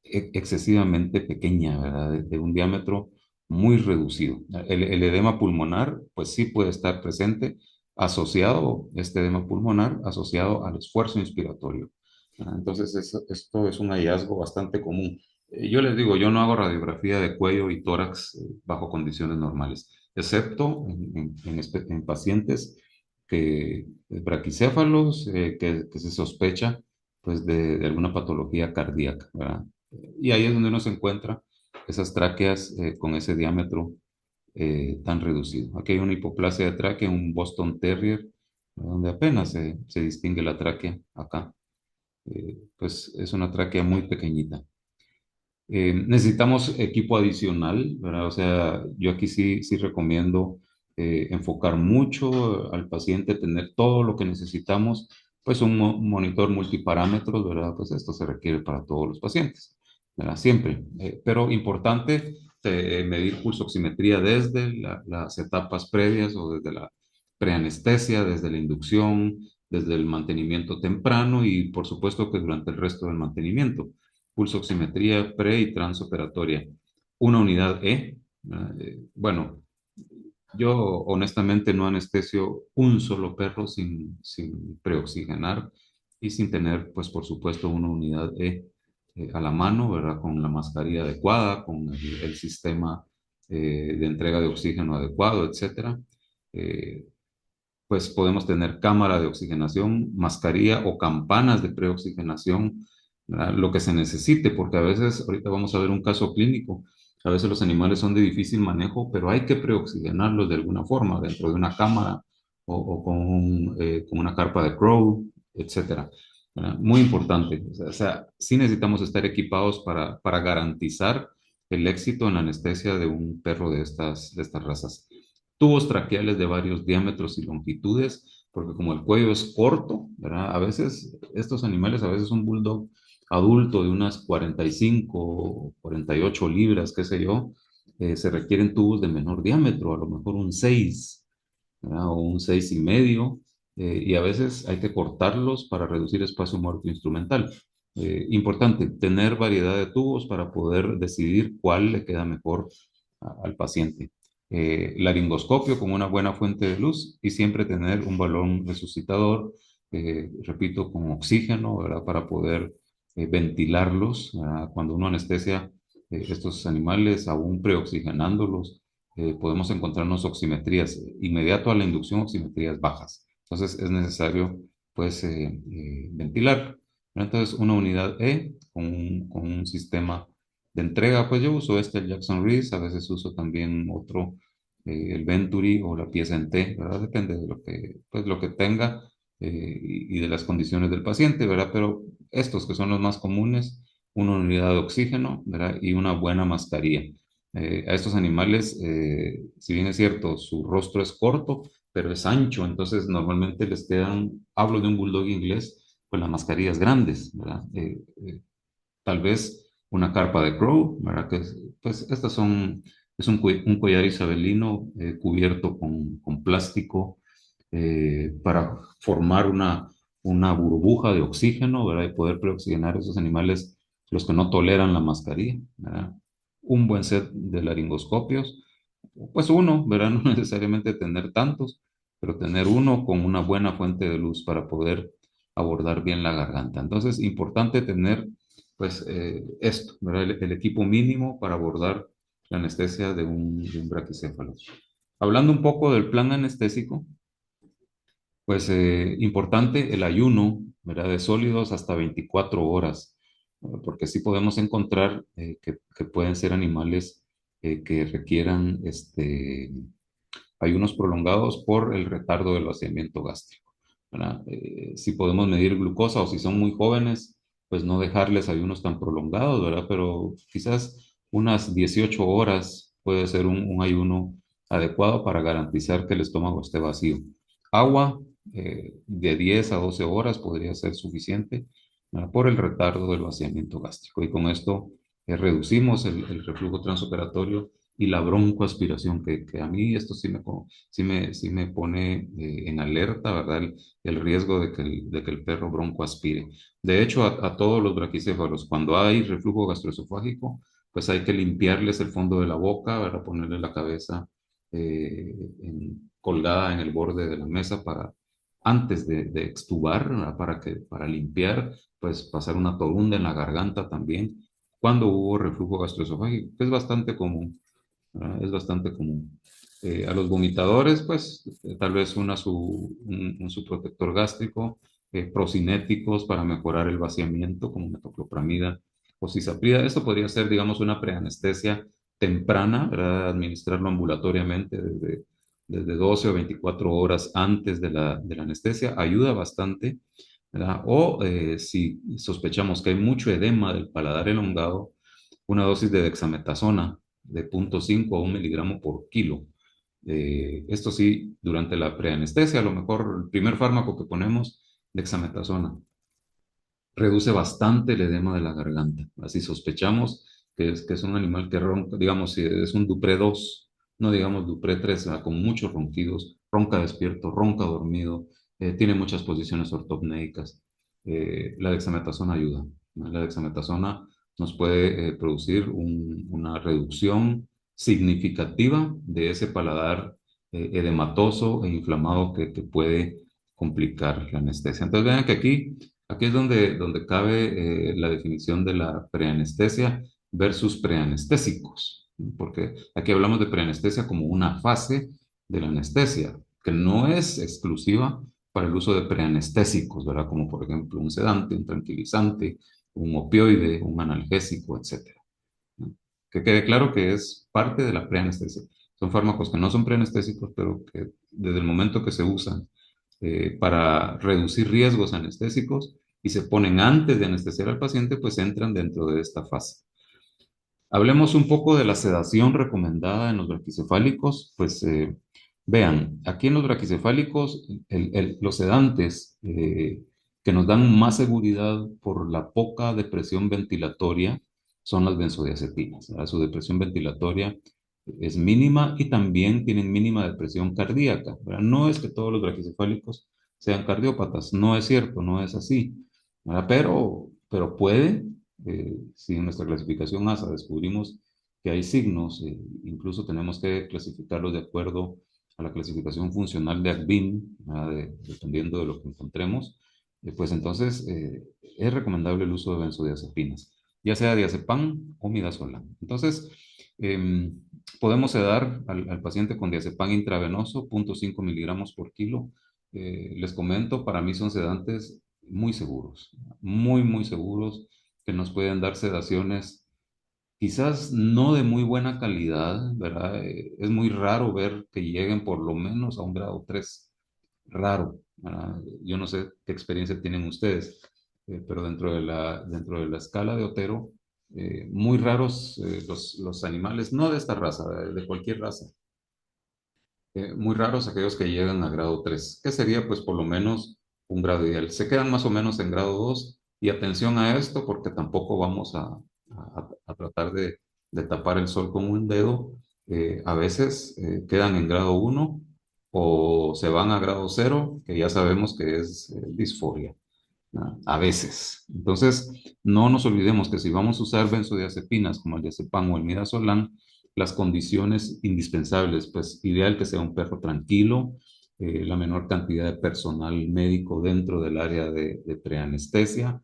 excesivamente pequeña, ¿verdad? De un diámetro muy reducido. El edema pulmonar, pues sí puede estar presente, asociado, este edema pulmonar, asociado al esfuerzo inspiratorio. Entonces, esto es un hallazgo bastante común. Yo les digo, yo no hago radiografía de cuello y tórax bajo condiciones normales, excepto en pacientes braquicéfalos que se sospecha pues de alguna patología cardíaca, ¿verdad? Y ahí es donde uno se encuentra esas tráqueas con ese diámetro tan reducido. Aquí hay una hipoplasia de tráquea, un Boston Terrier, donde apenas se distingue la tráquea acá. Pues es una tráquea muy pequeñita. Necesitamos equipo adicional, ¿verdad? O sea, yo aquí sí recomiendo enfocar mucho al paciente, tener todo lo que necesitamos, pues un monitor multiparámetros, ¿verdad? Pues esto se requiere para todos los pacientes, ¿verdad? Siempre. Pero importante medir pulsoximetría desde las etapas previas o desde la preanestesia, desde la inducción, desde el mantenimiento temprano y por supuesto que durante el resto del mantenimiento pulsoximetría pre y transoperatoria. Una unidad E. Bueno, yo honestamente no anestesio un solo perro sin preoxigenar y sin tener, pues por supuesto, una unidad E a la mano, ¿verdad? Con la mascarilla adecuada, con el sistema de entrega de oxígeno adecuado, etcétera. Eh, pues podemos tener cámara de oxigenación, mascarilla o campanas de preoxigenación, ¿verdad? Lo que se necesite, porque a veces, ahorita vamos a ver un caso clínico, a veces los animales son de difícil manejo, pero hay que preoxigenarlos de alguna forma, dentro de una cámara o con una carpa de Crow, etcétera. ¿Verdad? Muy importante. O sea, sí necesitamos estar equipados para garantizar el éxito en la anestesia de un perro de estas razas. Tubos traqueales de varios diámetros y longitudes, porque como el cuello es corto, ¿verdad? A veces estos animales, a veces un bulldog adulto de unas 45, 48 libras, qué sé yo, se requieren tubos de menor diámetro, a lo mejor un 6, ¿verdad? O un 6,5, y a veces hay que cortarlos para reducir espacio muerto instrumental. Importante, tener variedad de tubos para poder decidir cuál le queda mejor al paciente. Laringoscopio con una buena fuente de luz y siempre tener un balón resucitador, repito, con oxígeno, ¿verdad? Para poder ventilarlos. Cuando uno anestesia estos animales, aún preoxigenándolos, podemos encontrarnos oximetrías inmediato a la inducción, oximetrías bajas. Entonces es necesario pues ventilar. Entonces una unidad E con un sistema de entrega, pues yo uso este, el Jackson Reese, a veces uso también otro, el Venturi o la pieza en T, ¿verdad? Depende de lo que, pues, lo que tenga y de las condiciones del paciente, ¿verdad? Pero estos que son los más comunes, una unidad de oxígeno, ¿verdad? Y una buena mascarilla. A estos animales, si bien es cierto, su rostro es corto, pero es ancho, entonces normalmente les quedan, hablo de un bulldog inglés, pues las mascarillas grandes, ¿verdad? Tal vez una carpa de Crow, ¿verdad? Pues estas son, es un collar isabelino cubierto con plástico para formar una burbuja de oxígeno, ¿verdad? Y poder preoxigenar a esos animales, los que no toleran la mascarilla, ¿verdad? Un buen set de laringoscopios, pues uno, ¿verdad? No necesariamente tener tantos, pero tener uno con una buena fuente de luz para poder abordar bien la garganta. Entonces, importante tener, pues, esto, ¿verdad? El equipo mínimo para abordar la anestesia de un braquicéfalo. Hablando un poco del plan anestésico, pues importante el ayuno, ¿verdad? De sólidos hasta 24 horas, porque sí podemos encontrar que pueden ser animales que requieran ayunos prolongados por el retardo del vaciamiento gástrico, ¿verdad? Si podemos medir glucosa o si son muy jóvenes, pues no dejarles ayunos tan prolongados, ¿verdad? Pero quizás unas 18 horas puede ser un ayuno adecuado para garantizar que el estómago esté vacío. Agua de 10 a 12 horas podría ser suficiente, ¿verdad? Por el retardo del vaciamiento gástrico. Y con esto reducimos el reflujo transoperatorio y la broncoaspiración, que a mí esto sí me pone en alerta, ¿verdad? El riesgo de que el perro broncoaspire. De hecho, a todos los braquicéfalos, cuando hay reflujo gastroesofágico, pues hay que limpiarles el fondo de la boca, ¿verdad? Ponerle la cabeza colgada en el borde de la mesa antes de extubar, ¿verdad? Para limpiar, pues pasar una torunda en la garganta también, cuando hubo reflujo gastroesofágico, que es bastante común. Es bastante común. A los vomitadores, pues tal vez su protector gástrico, procinéticos para mejorar el vaciamiento, como metoclopramida o cisaprida. Esto podría ser, digamos, una preanestesia temprana, ¿verdad? Administrarlo ambulatoriamente desde 12 o 24 horas antes de la anestesia. Ayuda bastante, ¿verdad? O si sospechamos que hay mucho edema del paladar elongado, una dosis de dexametasona de 0,5 a 1 miligramo por kilo. Esto sí, durante la preanestesia, a lo mejor el primer fármaco que ponemos, dexametasona, reduce bastante el edema de la garganta. Así sospechamos que es un animal que ronca, digamos, si es un Dupré 2, no digamos Dupré 3, con muchos ronquidos, ronca despierto, ronca dormido, tiene muchas posiciones ortopnéicas. La dexametasona ayuda, ¿no? La dexametasona nos puede producir una reducción significativa de ese paladar edematoso e inflamado que puede complicar la anestesia. Entonces vean que aquí es donde cabe la definición de la preanestesia versus preanestésicos, porque aquí hablamos de preanestesia como una fase de la anestesia, que no es exclusiva para el uso de preanestésicos, ¿verdad? Como por ejemplo un sedante, un tranquilizante, un opioide, un analgésico, etcétera, ¿no? Que quede claro que es parte de la preanestesia. Son fármacos que no son preanestésicos, pero que desde el momento que se usan para reducir riesgos anestésicos y se ponen antes de anestesiar al paciente, pues entran dentro de esta fase. Hablemos un poco de la sedación recomendada en los braquicefálicos. Pues vean, aquí en los braquicefálicos, los sedantes que nos dan más seguridad por la poca depresión ventilatoria son las benzodiazepinas, ¿verdad? Su depresión ventilatoria es mínima y también tienen mínima depresión cardíaca, ¿verdad? No es que todos los braquicefálicos sean cardiópatas, no es cierto, no es así, ¿verdad? Pero puede, si en nuestra clasificación ASA descubrimos que hay signos, incluso tenemos que clasificarlos de acuerdo a la clasificación funcional de ACVIN, ¿verdad? Dependiendo de lo que encontremos, pues entonces es recomendable el uso de benzodiazepinas, ya sea diazepam o midazolam. Entonces, podemos sedar al paciente con diazepam intravenoso, 0,5 miligramos por kilo. Les comento, para mí son sedantes muy seguros, muy, muy seguros, que nos pueden dar sedaciones quizás no de muy buena calidad, ¿verdad? Es muy raro ver que lleguen por lo menos a un grado 3, raro, ¿verdad? Yo no sé qué experiencia tienen ustedes, pero dentro de la escala de Otero, muy raros los animales, no de esta raza, de cualquier raza, muy raros aquellos que llegan a grado 3, que sería pues por lo menos un grado ideal. Se quedan más o menos en grado 2 y atención a esto porque tampoco vamos a tratar de tapar el sol con un dedo. A veces quedan en grado 1 o se van a grado 0, que ya sabemos que es disforia, ¿no? A veces. Entonces, no nos olvidemos que si vamos a usar benzodiazepinas como el diazepam o el midazolam, las condiciones indispensables, pues ideal que sea un perro tranquilo, la menor cantidad de personal médico dentro del área de preanestesia,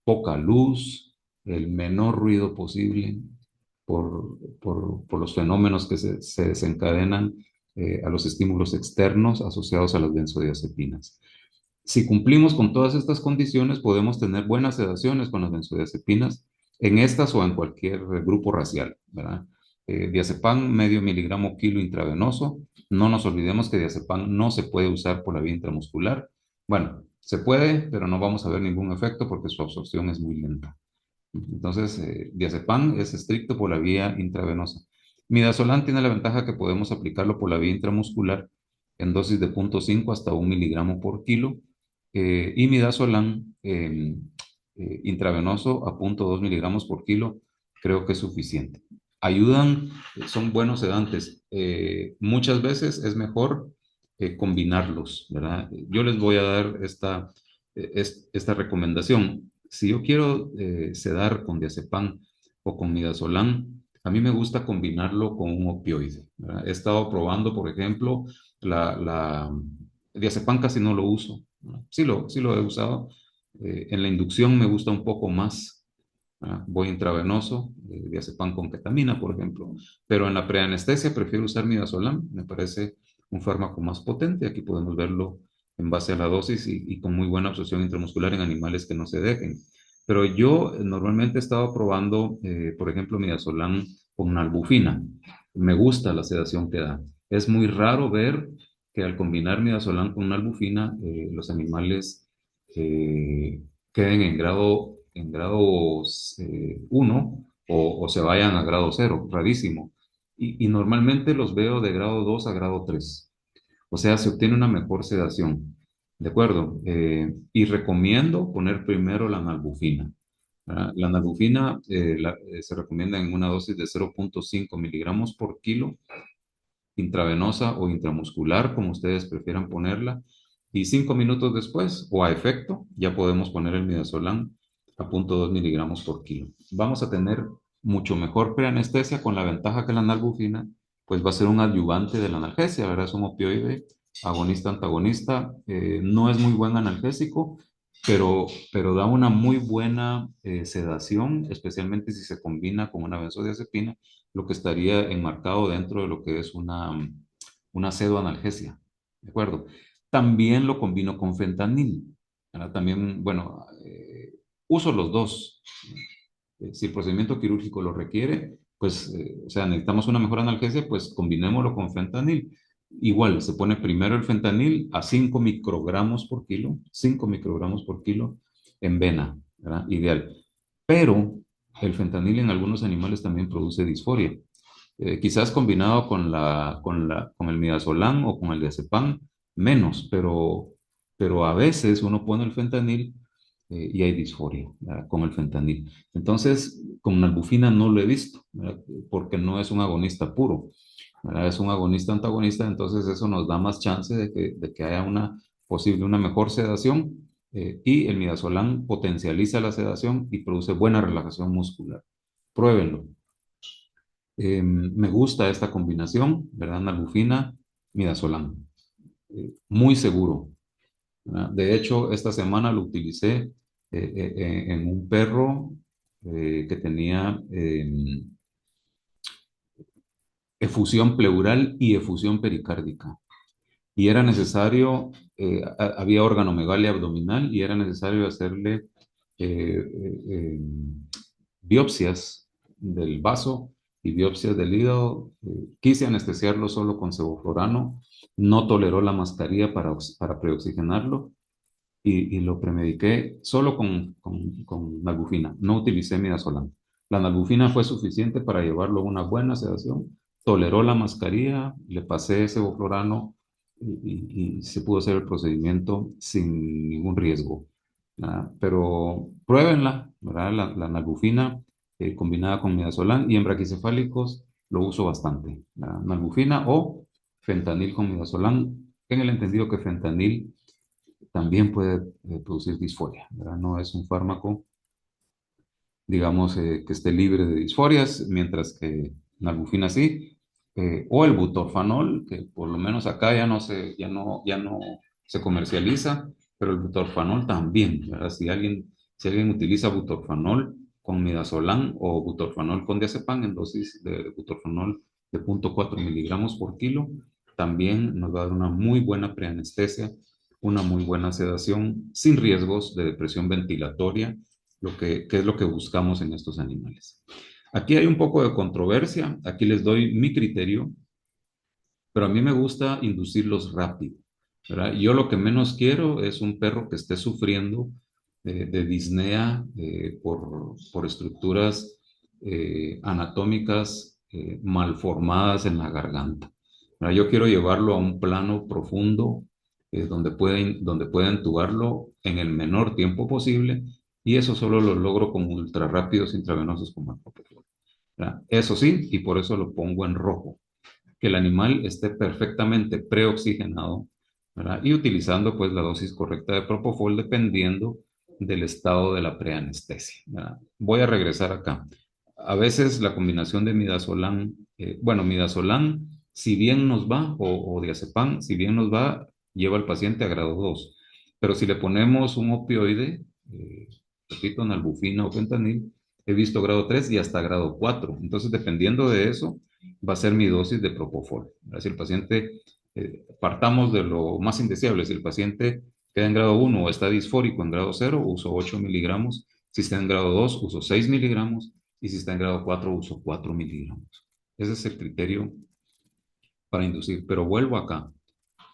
poca luz, el menor ruido posible por los fenómenos que se desencadenan a los estímulos externos asociados a las benzodiazepinas. Si cumplimos con todas estas condiciones, podemos tener buenas sedaciones con las benzodiazepinas en estas o en cualquier grupo racial, ¿verdad? Diazepam, medio miligramo kilo intravenoso. No nos olvidemos que diazepam no se puede usar por la vía intramuscular. Bueno, se puede, pero no vamos a ver ningún efecto porque su absorción es muy lenta. Entonces, diazepam es estricto por la vía intravenosa. Midazolam tiene la ventaja que podemos aplicarlo por la vía intramuscular en dosis de 0,5 hasta 1 miligramo por kilo y midazolam intravenoso a 0,2 miligramos por kilo creo que es suficiente. Ayudan, son buenos sedantes. Muchas veces es mejor combinarlos, ¿verdad? Yo les voy a dar esta recomendación. Si yo quiero sedar con diazepam o con midazolam, a mí me gusta combinarlo con un opioide, ¿verdad? He estado probando, por ejemplo, la diazepam casi no lo uso, ¿verdad? Sí lo he usado. En la inducción me gusta un poco más, ¿verdad? Voy intravenoso, diazepam con ketamina, por ejemplo. Pero en la preanestesia prefiero usar midazolam, me parece un fármaco más potente. Aquí podemos verlo en base a la dosis y con muy buena absorción intramuscular en animales que no se dejen. Pero yo normalmente he estado probando, por ejemplo, midazolam con nalbufina. Me gusta la sedación que da. Es muy raro ver que al combinar midazolam con nalbufina, los animales queden en grado 1 o se vayan a grado 0, rarísimo. Y normalmente los veo de grado 2 a grado 3. O sea, se obtiene una mejor sedación. ¿De acuerdo? Y recomiendo poner primero la nalbufina. ¿Verdad? La nalbufina se recomienda en una dosis de 0,5 miligramos por kilo intravenosa o intramuscular, como ustedes prefieran ponerla, y 5 minutos después, o a efecto, ya podemos poner el midazolam a 0,2 miligramos por kilo. Vamos a tener mucho mejor preanestesia con la ventaja que la nalbufina, pues va a ser un adyuvante de la analgesia, ¿verdad? Es un opioide agonista-antagonista, no es muy buen analgésico, pero da una muy buena sedación, especialmente si se combina con una benzodiazepina, lo que estaría enmarcado dentro de lo que es una pseudoanalgesia, ¿de acuerdo? También lo combino con fentanil, ¿verdad? También, bueno, uso los dos. Si el procedimiento quirúrgico lo requiere, pues, o sea, necesitamos una mejor analgesia, pues combinémoslo con fentanil. Igual, se pone primero el fentanil a 5 microgramos por kilo, 5 microgramos por kilo en vena, ¿verdad? Ideal. Pero el fentanil en algunos animales también produce disforia. Quizás combinado con el midazolam o con el diazepam, menos, pero a veces uno pone el fentanil y hay disforia, ¿verdad? Con el fentanil. Entonces, con nalbufina no lo he visto, ¿verdad? Porque no es un agonista puro, ¿verdad? Es un agonista antagonista, entonces eso nos da más chance de que haya una mejor sedación y el midazolam potencializa la sedación y produce buena relajación muscular. Pruébenlo. Me gusta esta combinación, ¿verdad? Nalbufina, midazolam. Muy seguro, ¿verdad? De hecho, esta semana lo utilicé en un perro que tenía efusión pleural y efusión pericárdica. Y era necesario, había organomegalia abdominal y era necesario hacerle eh, eh, eh, biopsias del vaso y biopsias del hígado. Quise anestesiarlo solo con sevoflurano, no toleró la mascarilla para preoxigenarlo y lo premediqué solo con nalbufina, no utilicé midazolam. La nalbufina fue suficiente para llevarlo a una buena sedación, toleró la mascarilla, le pasé sevoflurano y se pudo hacer el procedimiento sin ningún riesgo. ¿Verdad? Pero pruébenla, ¿verdad? La nalbufina combinada con midazolam y en braquicefálicos lo uso bastante. ¿Verdad? Nalbufina o fentanil con midazolam, en el entendido que fentanil también puede producir disforia, ¿verdad? No es un fármaco, digamos, que esté libre de disforias, mientras que nalbufina sí, o el butorfanol, que por lo menos acá ya no se comercializa, pero el butorfanol también, ¿verdad? Si alguien utiliza butorfanol con midazolam o butorfanol con diazepam en dosis de butorfanol de 0,4 miligramos por kilo, también nos va a dar una muy buena preanestesia, una muy buena sedación, sin riesgos de depresión ventilatoria, que es lo que buscamos en estos animales. Aquí hay un poco de controversia, aquí les doy mi criterio, pero a mí me gusta inducirlos rápido, ¿verdad? Yo lo que menos quiero es un perro que esté sufriendo de disnea por estructuras anatómicas malformadas en la garganta, ¿verdad? Yo quiero llevarlo a un plano profundo donde pueda entubarlo en el menor tiempo posible y eso solo lo logro con ultrarrápidos intravenosos como el propofol, ¿verdad? Eso sí, y por eso lo pongo en rojo, que el animal esté perfectamente preoxigenado, ¿verdad? Y utilizando pues la dosis correcta de propofol dependiendo del estado de la preanestesia, ¿verdad? Voy a regresar acá. A veces la combinación de midazolam, bueno, midazolam, si bien nos va, o diazepam, si bien nos va, lleva al paciente a grado 2. Pero si le ponemos un opioide, eh, repito, nalbufina o fentanil, he visto grado 3 y hasta grado 4. Entonces, dependiendo de eso, va a ser mi dosis de propofol. Si el paciente, partamos de lo más indeseable, si el paciente queda en grado 1 o está disfórico en grado 0, uso 8 miligramos. Si está en grado 2, uso 6 miligramos. Y si está en grado 4, uso 4 miligramos. Ese es el criterio para inducir. Pero vuelvo acá,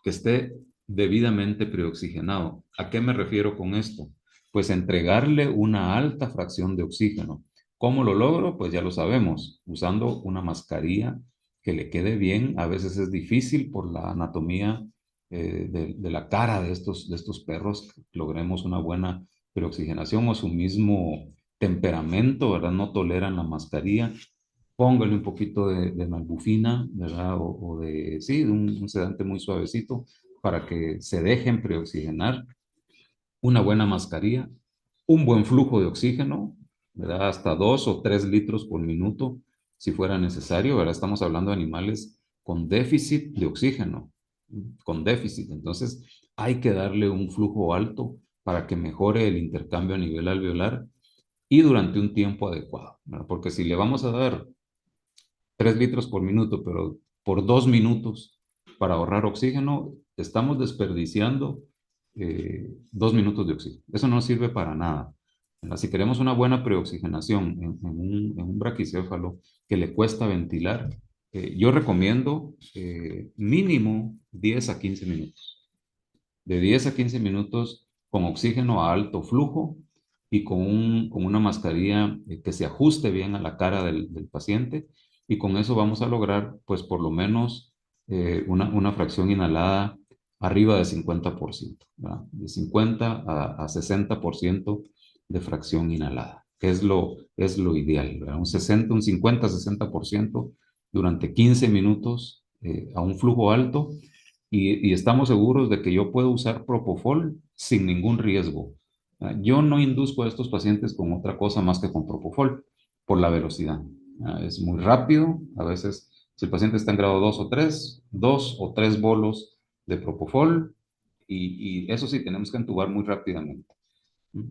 que esté debidamente preoxigenado. ¿A qué me refiero con esto? Pues entregarle una alta fracción de oxígeno. ¿Cómo lo logro? Pues ya lo sabemos, usando una mascarilla que le quede bien. A veces es difícil por la anatomía de la cara de estos perros, que logremos una buena preoxigenación o su mismo temperamento, ¿verdad? No toleran la mascarilla. Póngale un poquito de nalbufina, ¿verdad? O de, sí, de un sedante muy suavecito para que se dejen preoxigenar, una buena mascarilla, un buen flujo de oxígeno, ¿verdad? Hasta 2 o 3 litros por minuto, si fuera necesario, ¿verdad? Estamos hablando de animales con déficit de oxígeno, con déficit. Entonces, hay que darle un flujo alto para que mejore el intercambio a nivel alveolar y durante un tiempo adecuado, ¿verdad? Porque si le vamos a dar 3 litros por minuto, pero por 2 minutos para ahorrar oxígeno, estamos desperdiciando 2 minutos de oxígeno. Eso no sirve para nada. Si queremos una buena preoxigenación en un braquicéfalo que le cuesta ventilar, yo recomiendo mínimo 10 a 15 minutos. De 10 a 15 minutos con oxígeno a alto flujo y con una mascarilla que se ajuste bien a la cara del paciente y con eso vamos a lograr pues por lo menos una fracción inhalada arriba de 50%, ¿verdad? De 50 a 60% de fracción inhalada, que es lo ideal, ¿verdad? Un 60, un 50-60% durante 15 minutos a un flujo alto y estamos seguros de que yo puedo usar propofol sin ningún riesgo. Yo no induzco a estos pacientes con otra cosa más que con propofol por la velocidad. Es muy rápido, a veces si el paciente está en grado 2 o 3, 2 o 3 bolos de propofol y eso sí, tenemos que entubar muy rápidamente.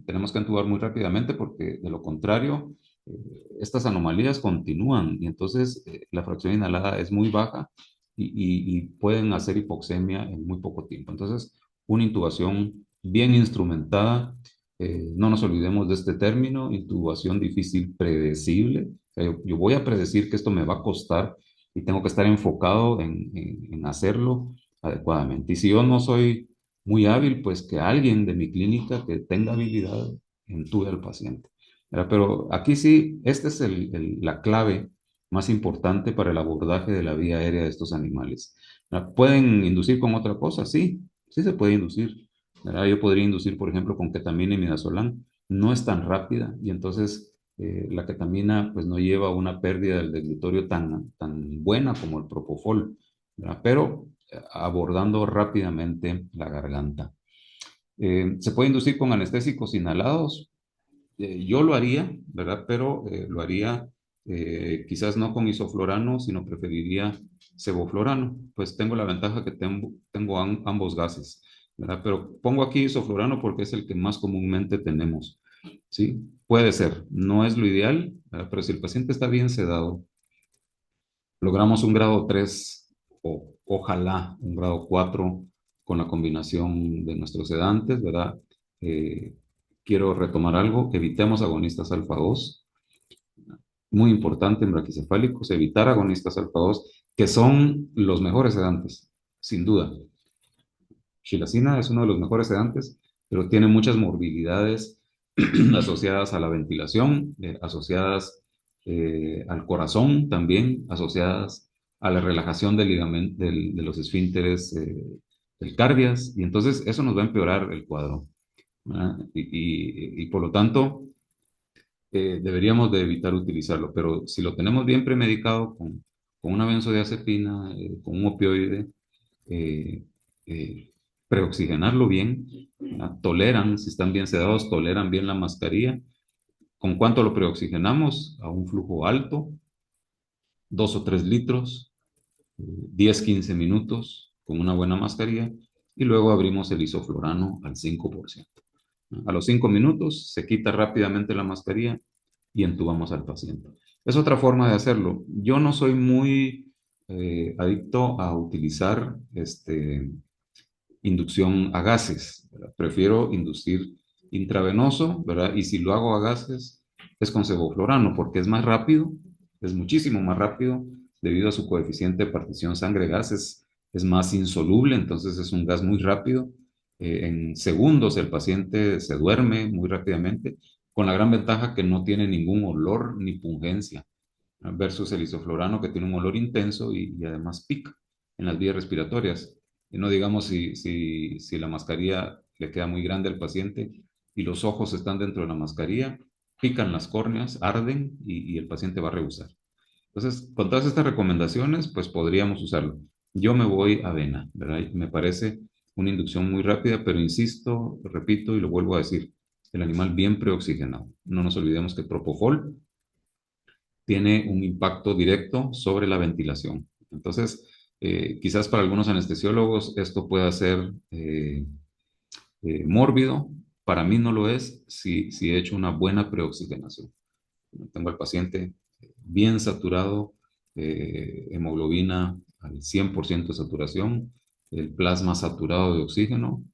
Tenemos que entubar muy rápidamente porque de lo contrario, eh, estas anomalías continúan y entonces la fracción inhalada es muy baja y pueden hacer hipoxemia en muy poco tiempo. Entonces, una intubación bien instrumentada, no nos olvidemos de este término, intubación difícil predecible. O sea, yo voy a predecir que esto me va a costar y tengo que estar enfocado en hacerlo adecuadamente. Y si yo no soy muy hábil, pues que alguien de mi clínica que tenga habilidad entube al paciente, ¿verdad? Pero aquí sí, esta es la clave más importante para el abordaje de la vía aérea de estos animales, ¿verdad? ¿Pueden inducir con otra cosa? Sí, sí se puede inducir, ¿verdad? Yo podría inducir, por ejemplo, con ketamina y midazolam. No es tan rápida y entonces la ketamina pues no lleva una pérdida del deglutitorio tan buena como el propofol, ¿verdad? Pero abordando rápidamente la garganta. Se puede inducir con anestésicos inhalados. Yo lo haría, ¿verdad? Pero lo haría Quizás no con isoflorano, sino preferiría sevoflorano, pues tengo la ventaja que tengo ambos gases, ¿verdad? Pero pongo aquí isoflorano porque es el que más comúnmente tenemos, ¿sí? Puede ser, no es lo ideal, ¿verdad? Pero si el paciente está bien sedado, logramos un grado 3 o ojalá un grado 4 con la combinación de nuestros sedantes, ¿verdad? Eh, quiero retomar algo, evitemos agonistas alfa 2, muy importante en braquicefálicos, evitar agonistas alfa 2 que son los mejores sedantes, sin duda. Xilacina es uno de los mejores sedantes, pero tiene muchas morbilidades asociadas a la ventilación, asociadas al corazón también, asociadas a la relajación del de los esfínteres del cardias, y entonces eso nos va a empeorar el cuadro, ¿verdad? Y por lo tanto, deberíamos de evitar utilizarlo, pero si lo tenemos bien premedicado con una benzodiazepina, con un opioide, eh, eh, preoxigenarlo bien, ¿verdad? Toleran, si están bien sedados, toleran bien la mascarilla. ¿Con cuánto lo preoxigenamos? A un flujo alto, 2 o 3 litros, 10, 15 minutos con una buena mascarilla y luego abrimos el isoflorano al 5%. A los 5 minutos se quita rápidamente la mascarilla y entubamos al paciente. Es otra forma de hacerlo. Yo no soy muy adicto a utilizar inducción a gases, ¿verdad? Prefiero inducir intravenoso, ¿verdad? Y si lo hago a gases, es con sevoflurano, porque es más rápido, es muchísimo más rápido, debido a su coeficiente de partición sangre-gas, es más insoluble, entonces es un gas muy rápido. En segundos el paciente se duerme muy rápidamente, con la gran ventaja que no tiene ningún olor ni pungencia, ¿no? Versus el isoflurano que tiene un olor intenso y además pica en las vías respiratorias. Y no digamos si la mascarilla le queda muy grande al paciente y los ojos están dentro de la mascarilla, pican las córneas, arden y el paciente va a rehusar. Entonces, con todas estas recomendaciones, pues podríamos usarlo. Yo me voy a avena, ¿verdad? Me parece una inducción muy rápida, pero insisto, repito y lo vuelvo a decir, el animal bien preoxigenado. No nos olvidemos que Propofol tiene un impacto directo sobre la ventilación. Entonces, quizás para algunos anestesiólogos esto pueda ser mórbido. Para mí no lo es si he hecho una buena preoxigenación. Tengo al paciente bien saturado, hemoglobina al 100% de saturación, el plasma saturado de oxígeno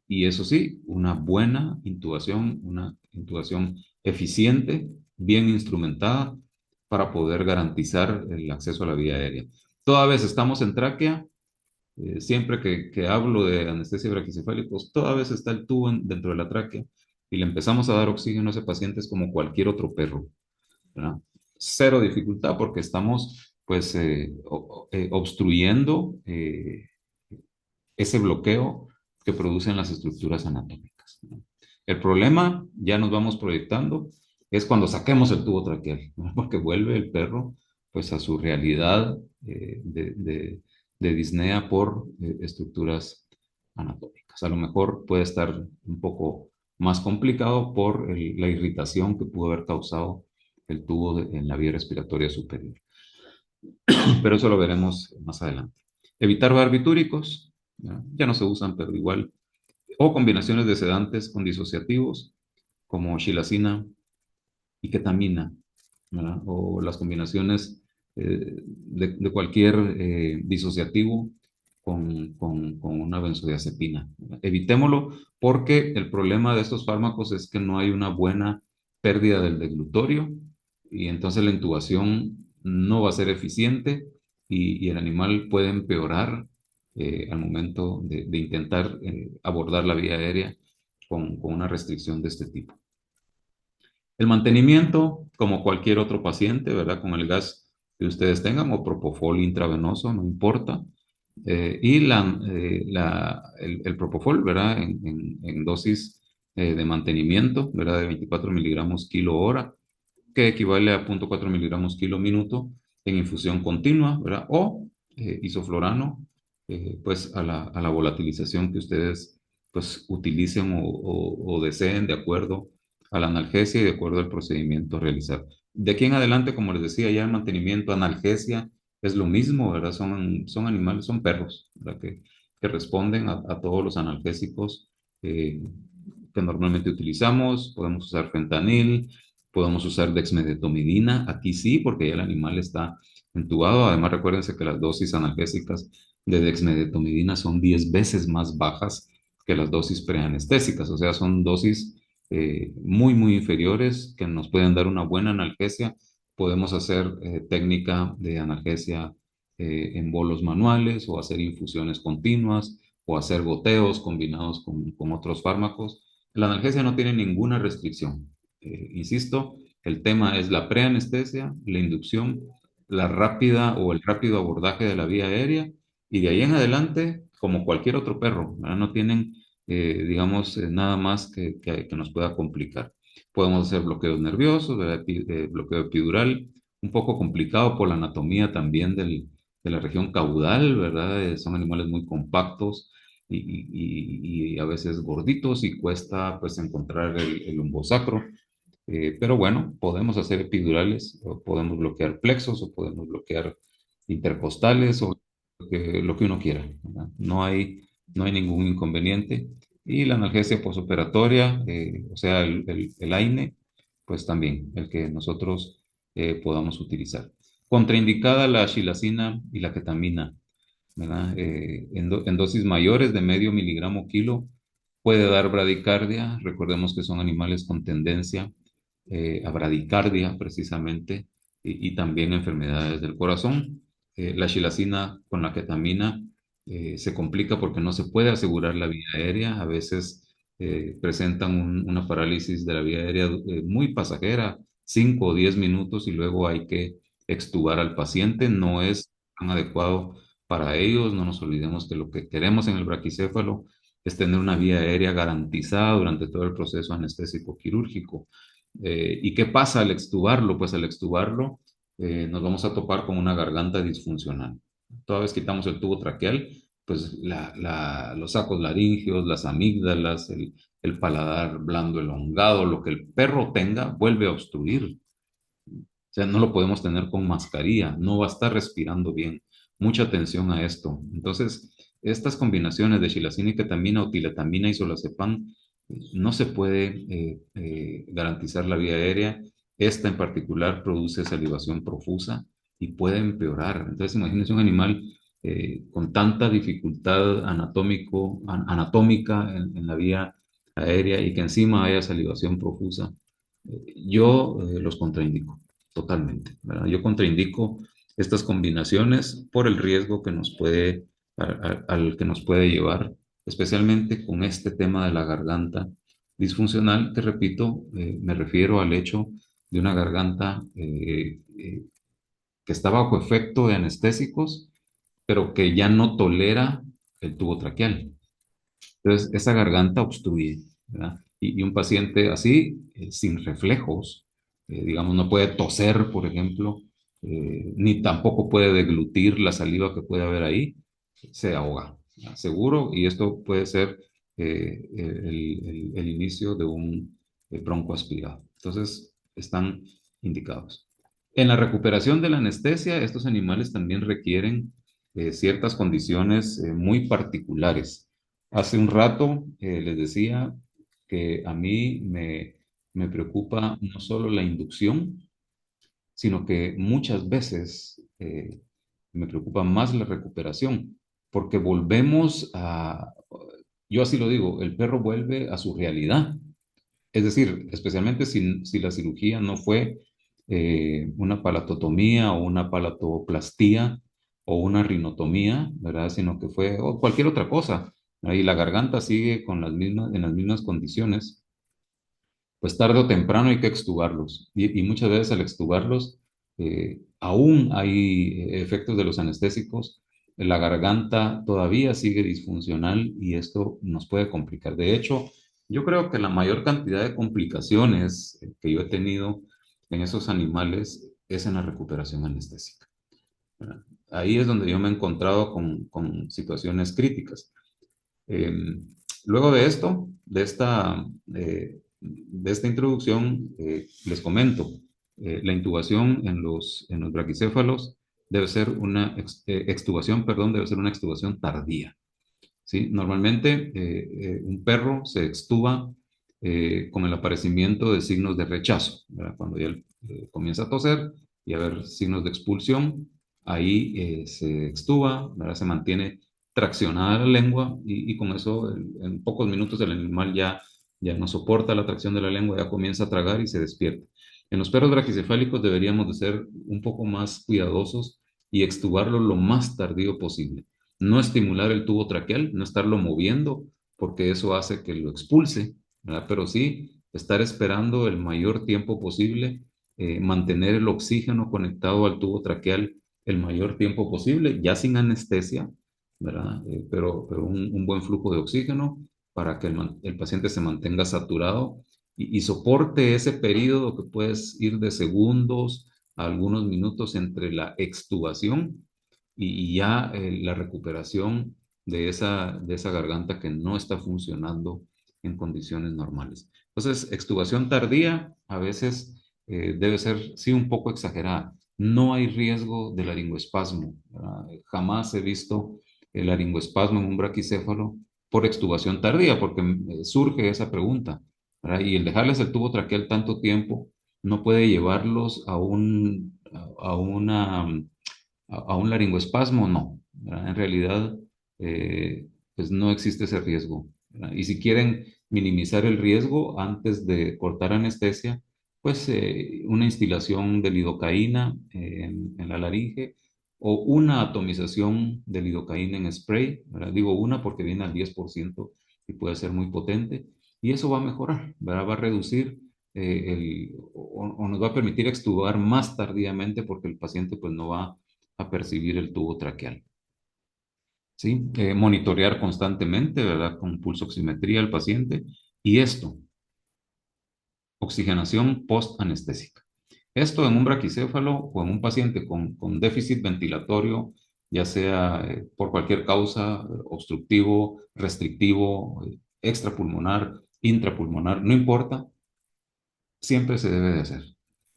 y eso sí, una buena intubación, una intubación eficiente, bien instrumentada para poder garantizar el acceso a la vía aérea. Toda vez estamos en tráquea, siempre que hablo de anestesia braquicefálicos, toda vez está el tubo dentro de la tráquea y le empezamos a dar oxígeno a ese paciente es como cualquier otro perro, ¿verdad? Cero dificultad porque estamos pues obstruyendo ese bloqueo que producen las estructuras anatómicas, ¿no? El problema, ya nos vamos proyectando, es cuando saquemos el tubo traqueal, ¿no? Porque vuelve el perro pues a su realidad de disnea por estructuras anatómicas. A lo mejor puede estar un poco más complicado por la irritación que pudo haber causado el tubo en la vía respiratoria superior. Pero eso lo veremos más adelante. Evitar barbitúricos, ya no se usan, pero igual. O combinaciones de sedantes con disociativos, como xilacina y ketamina, ¿verdad? O las combinaciones de cualquier disociativo con una benzodiazepina, ¿verdad? Evitémoslo porque el problema de estos fármacos es que no hay una buena pérdida del deglutorio y entonces la intubación no va a ser eficiente y el animal puede empeorar al momento de intentar abordar la vía aérea con una restricción de este tipo. El mantenimiento, como cualquier otro paciente, ¿verdad? Con el gas que ustedes tengan o propofol intravenoso, no importa. Y el propofol, ¿verdad? En dosis de mantenimiento, ¿verdad? De 24 miligramos kilo hora, que equivale a 0,4 miligramos kilo minuto en infusión continua, ¿verdad? O isoflorano, pues a la volatilización que ustedes pues utilicen o deseen de acuerdo a la analgesia y de acuerdo al procedimiento a realizar. De aquí en adelante, como les decía, ya el mantenimiento, analgesia, es lo mismo, ¿verdad? Son animales, son perros, ¿verdad? Que responden a todos los analgésicos eh, que normalmente utilizamos. Podemos usar fentanil, podemos usar dexmedetomidina. Aquí sí, porque ya el animal está entubado. Además, recuérdense que las dosis analgésicas de dexmedetomidina son 10 veces más bajas que las dosis preanestésicas, o sea, son dosis muy, muy inferiores que nos pueden dar una buena analgesia. Podemos hacer técnica de analgesia en bolos manuales o hacer infusiones continuas o hacer goteos combinados con otros fármacos. La analgesia no tiene ninguna restricción. Insisto, el tema es la preanestesia, la inducción, la rápida o el rápido abordaje de la vía aérea y de ahí en adelante, como cualquier otro perro, ¿verdad? No tienen digamos, nada más que nos pueda complicar. Podemos hacer bloqueos nerviosos, ¿verdad? Bloqueo epidural, un poco complicado por la anatomía también de la región caudal, ¿verdad? Son animales muy compactos y a veces gorditos y cuesta pues encontrar el lumbosacro. Pero bueno, podemos hacer epidurales, o podemos bloquear plexos, o podemos bloquear intercostales, o lo que uno quiera, ¿verdad? No hay ningún inconveniente. Y la analgesia posoperatoria, o sea, el AINE, pues también, el que nosotros podamos utilizar. Contraindicada la xilacina y la ketamina, ¿verdad? En dosis mayores de medio miligramo kilo puede dar bradicardia. Recordemos que son animales con tendencia a bradicardia precisamente y también enfermedades del corazón. La xilacina con la ketamina se complica porque no se puede asegurar la vía aérea. A veces presentan una parálisis de la vía aérea muy pasajera, 5 o 10 minutos y luego hay que extubar al paciente. No es tan adecuado para ellos. No nos olvidemos que lo que queremos en el braquicéfalo es tener una vía aérea garantizada durante todo el proceso anestésico quirúrgico. ¿Y qué pasa al extubarlo? Pues al extubarlo nos vamos a topar con una garganta disfuncional. Toda vez quitamos el tubo traqueal, pues los sacos laringeos, las amígdalas, el paladar blando elongado, lo que el perro tenga, vuelve a obstruir. O sea, no lo podemos tener con mascarilla, no va a estar respirando bien. Mucha atención a esto. Entonces, estas combinaciones de xilacina y ketamina o tiletamina y solazepam no se puede garantizar la vía aérea. Esta en particular produce salivación profusa y puede empeorar. Entonces, imagínense un animal con tanta dificultad anatómica en la vía aérea y que encima haya salivación profusa. Yo los contraindico totalmente, ¿verdad? Yo contraindico estas combinaciones por el riesgo que nos puede, al que nos puede llevar, especialmente con este tema de la garganta disfuncional, que repito, me refiero al hecho de una garganta que está bajo efecto de anestésicos, pero que ya no tolera el tubo traqueal. Entonces, esa garganta obstruye, ¿verdad? Y un paciente así, sin reflejos, digamos, no puede toser, por ejemplo, ni tampoco puede deglutir la saliva que puede haber ahí, se ahoga, ¿verdad? Seguro, y esto puede ser el inicio de un bronco aspirado. Entonces, están indicados. En la recuperación de la anestesia, estos animales también requieren ciertas condiciones muy particulares. Hace un rato les decía que a mí me preocupa no solo la inducción, sino que muchas veces me preocupa más la recuperación, porque volvemos yo así lo digo, el perro vuelve a su realidad. Es decir, especialmente si la cirugía no fue una palatotomía o una palatoplastía o una rinotomía, ¿verdad? Sino que fue o cualquier otra cosa. Ahí la garganta sigue en las mismas condiciones, pues tarde o temprano hay que extubarlos. Y muchas veces al extubarlos, aún hay efectos de los anestésicos, la garganta todavía sigue disfuncional y esto nos puede complicar. De hecho, yo creo que la mayor cantidad de complicaciones que yo he tenido en esos animales es en la recuperación anestésica, ¿verdad? Ahí es donde yo me he encontrado con situaciones críticas. Eh, Luego de esto, de esta introducción, les comento. La intubación en los braquicéfalos debe ser extubación, perdón, debe ser una extubación tardía. ¿Sí? Normalmente un perro se extuba con el aparecimiento de signos de rechazo, ¿verdad? Cuando ya comienza a toser y a haber signos de expulsión, ahí se extuba, ¿verdad? Se mantiene traccionada la lengua y con eso en pocos minutos el animal ya no soporta la tracción de la lengua, ya comienza a tragar y se despierta. En los perros braquicefálicos deberíamos de ser un poco más cuidadosos y extubarlo lo más tardío posible, no estimular el tubo traqueal, no estarlo moviendo, porque eso hace que lo expulse, ¿verdad? Pero sí estar esperando el mayor tiempo posible, mantener el oxígeno conectado al tubo traqueal el mayor tiempo posible, ya sin anestesia, ¿verdad? Pero un buen flujo de oxígeno para que el paciente se mantenga saturado y soporte ese periodo que puedes ir de segundos a algunos minutos entre la extubación y ya la recuperación de esa garganta que no está funcionando en condiciones normales. Entonces, extubación tardía a veces debe ser, sí, un poco exagerada. No hay riesgo de laringoespasmo, ¿verdad? Jamás he visto el laringoespasmo en un braquicéfalo por extubación tardía, porque surge esa pregunta, ¿verdad? Y el dejarles el tubo traqueal tanto tiempo no puede llevarlos a una a un laringoespasmo, no, ¿verdad? En realidad, pues no existe ese riesgo, ¿verdad? Y si quieren minimizar el riesgo antes de cortar anestesia, pues una instilación de lidocaína en la laringe o una atomización de lidocaína en spray, ¿verdad? Digo una porque viene al 10% y puede ser muy potente, y eso va a mejorar, ¿verdad? Va a reducir o nos va a permitir extubar más tardíamente porque el paciente pues no va a percibir el tubo traqueal. ¿Sí? Monitorear constantemente, ¿verdad? Con pulsoximetría al paciente. Y esto, oxigenación post-anestésica. Esto en un braquicéfalo o en un paciente con déficit ventilatorio, ya sea por cualquier causa, obstructivo, restrictivo, extrapulmonar, intrapulmonar, no importa, siempre se debe de hacer.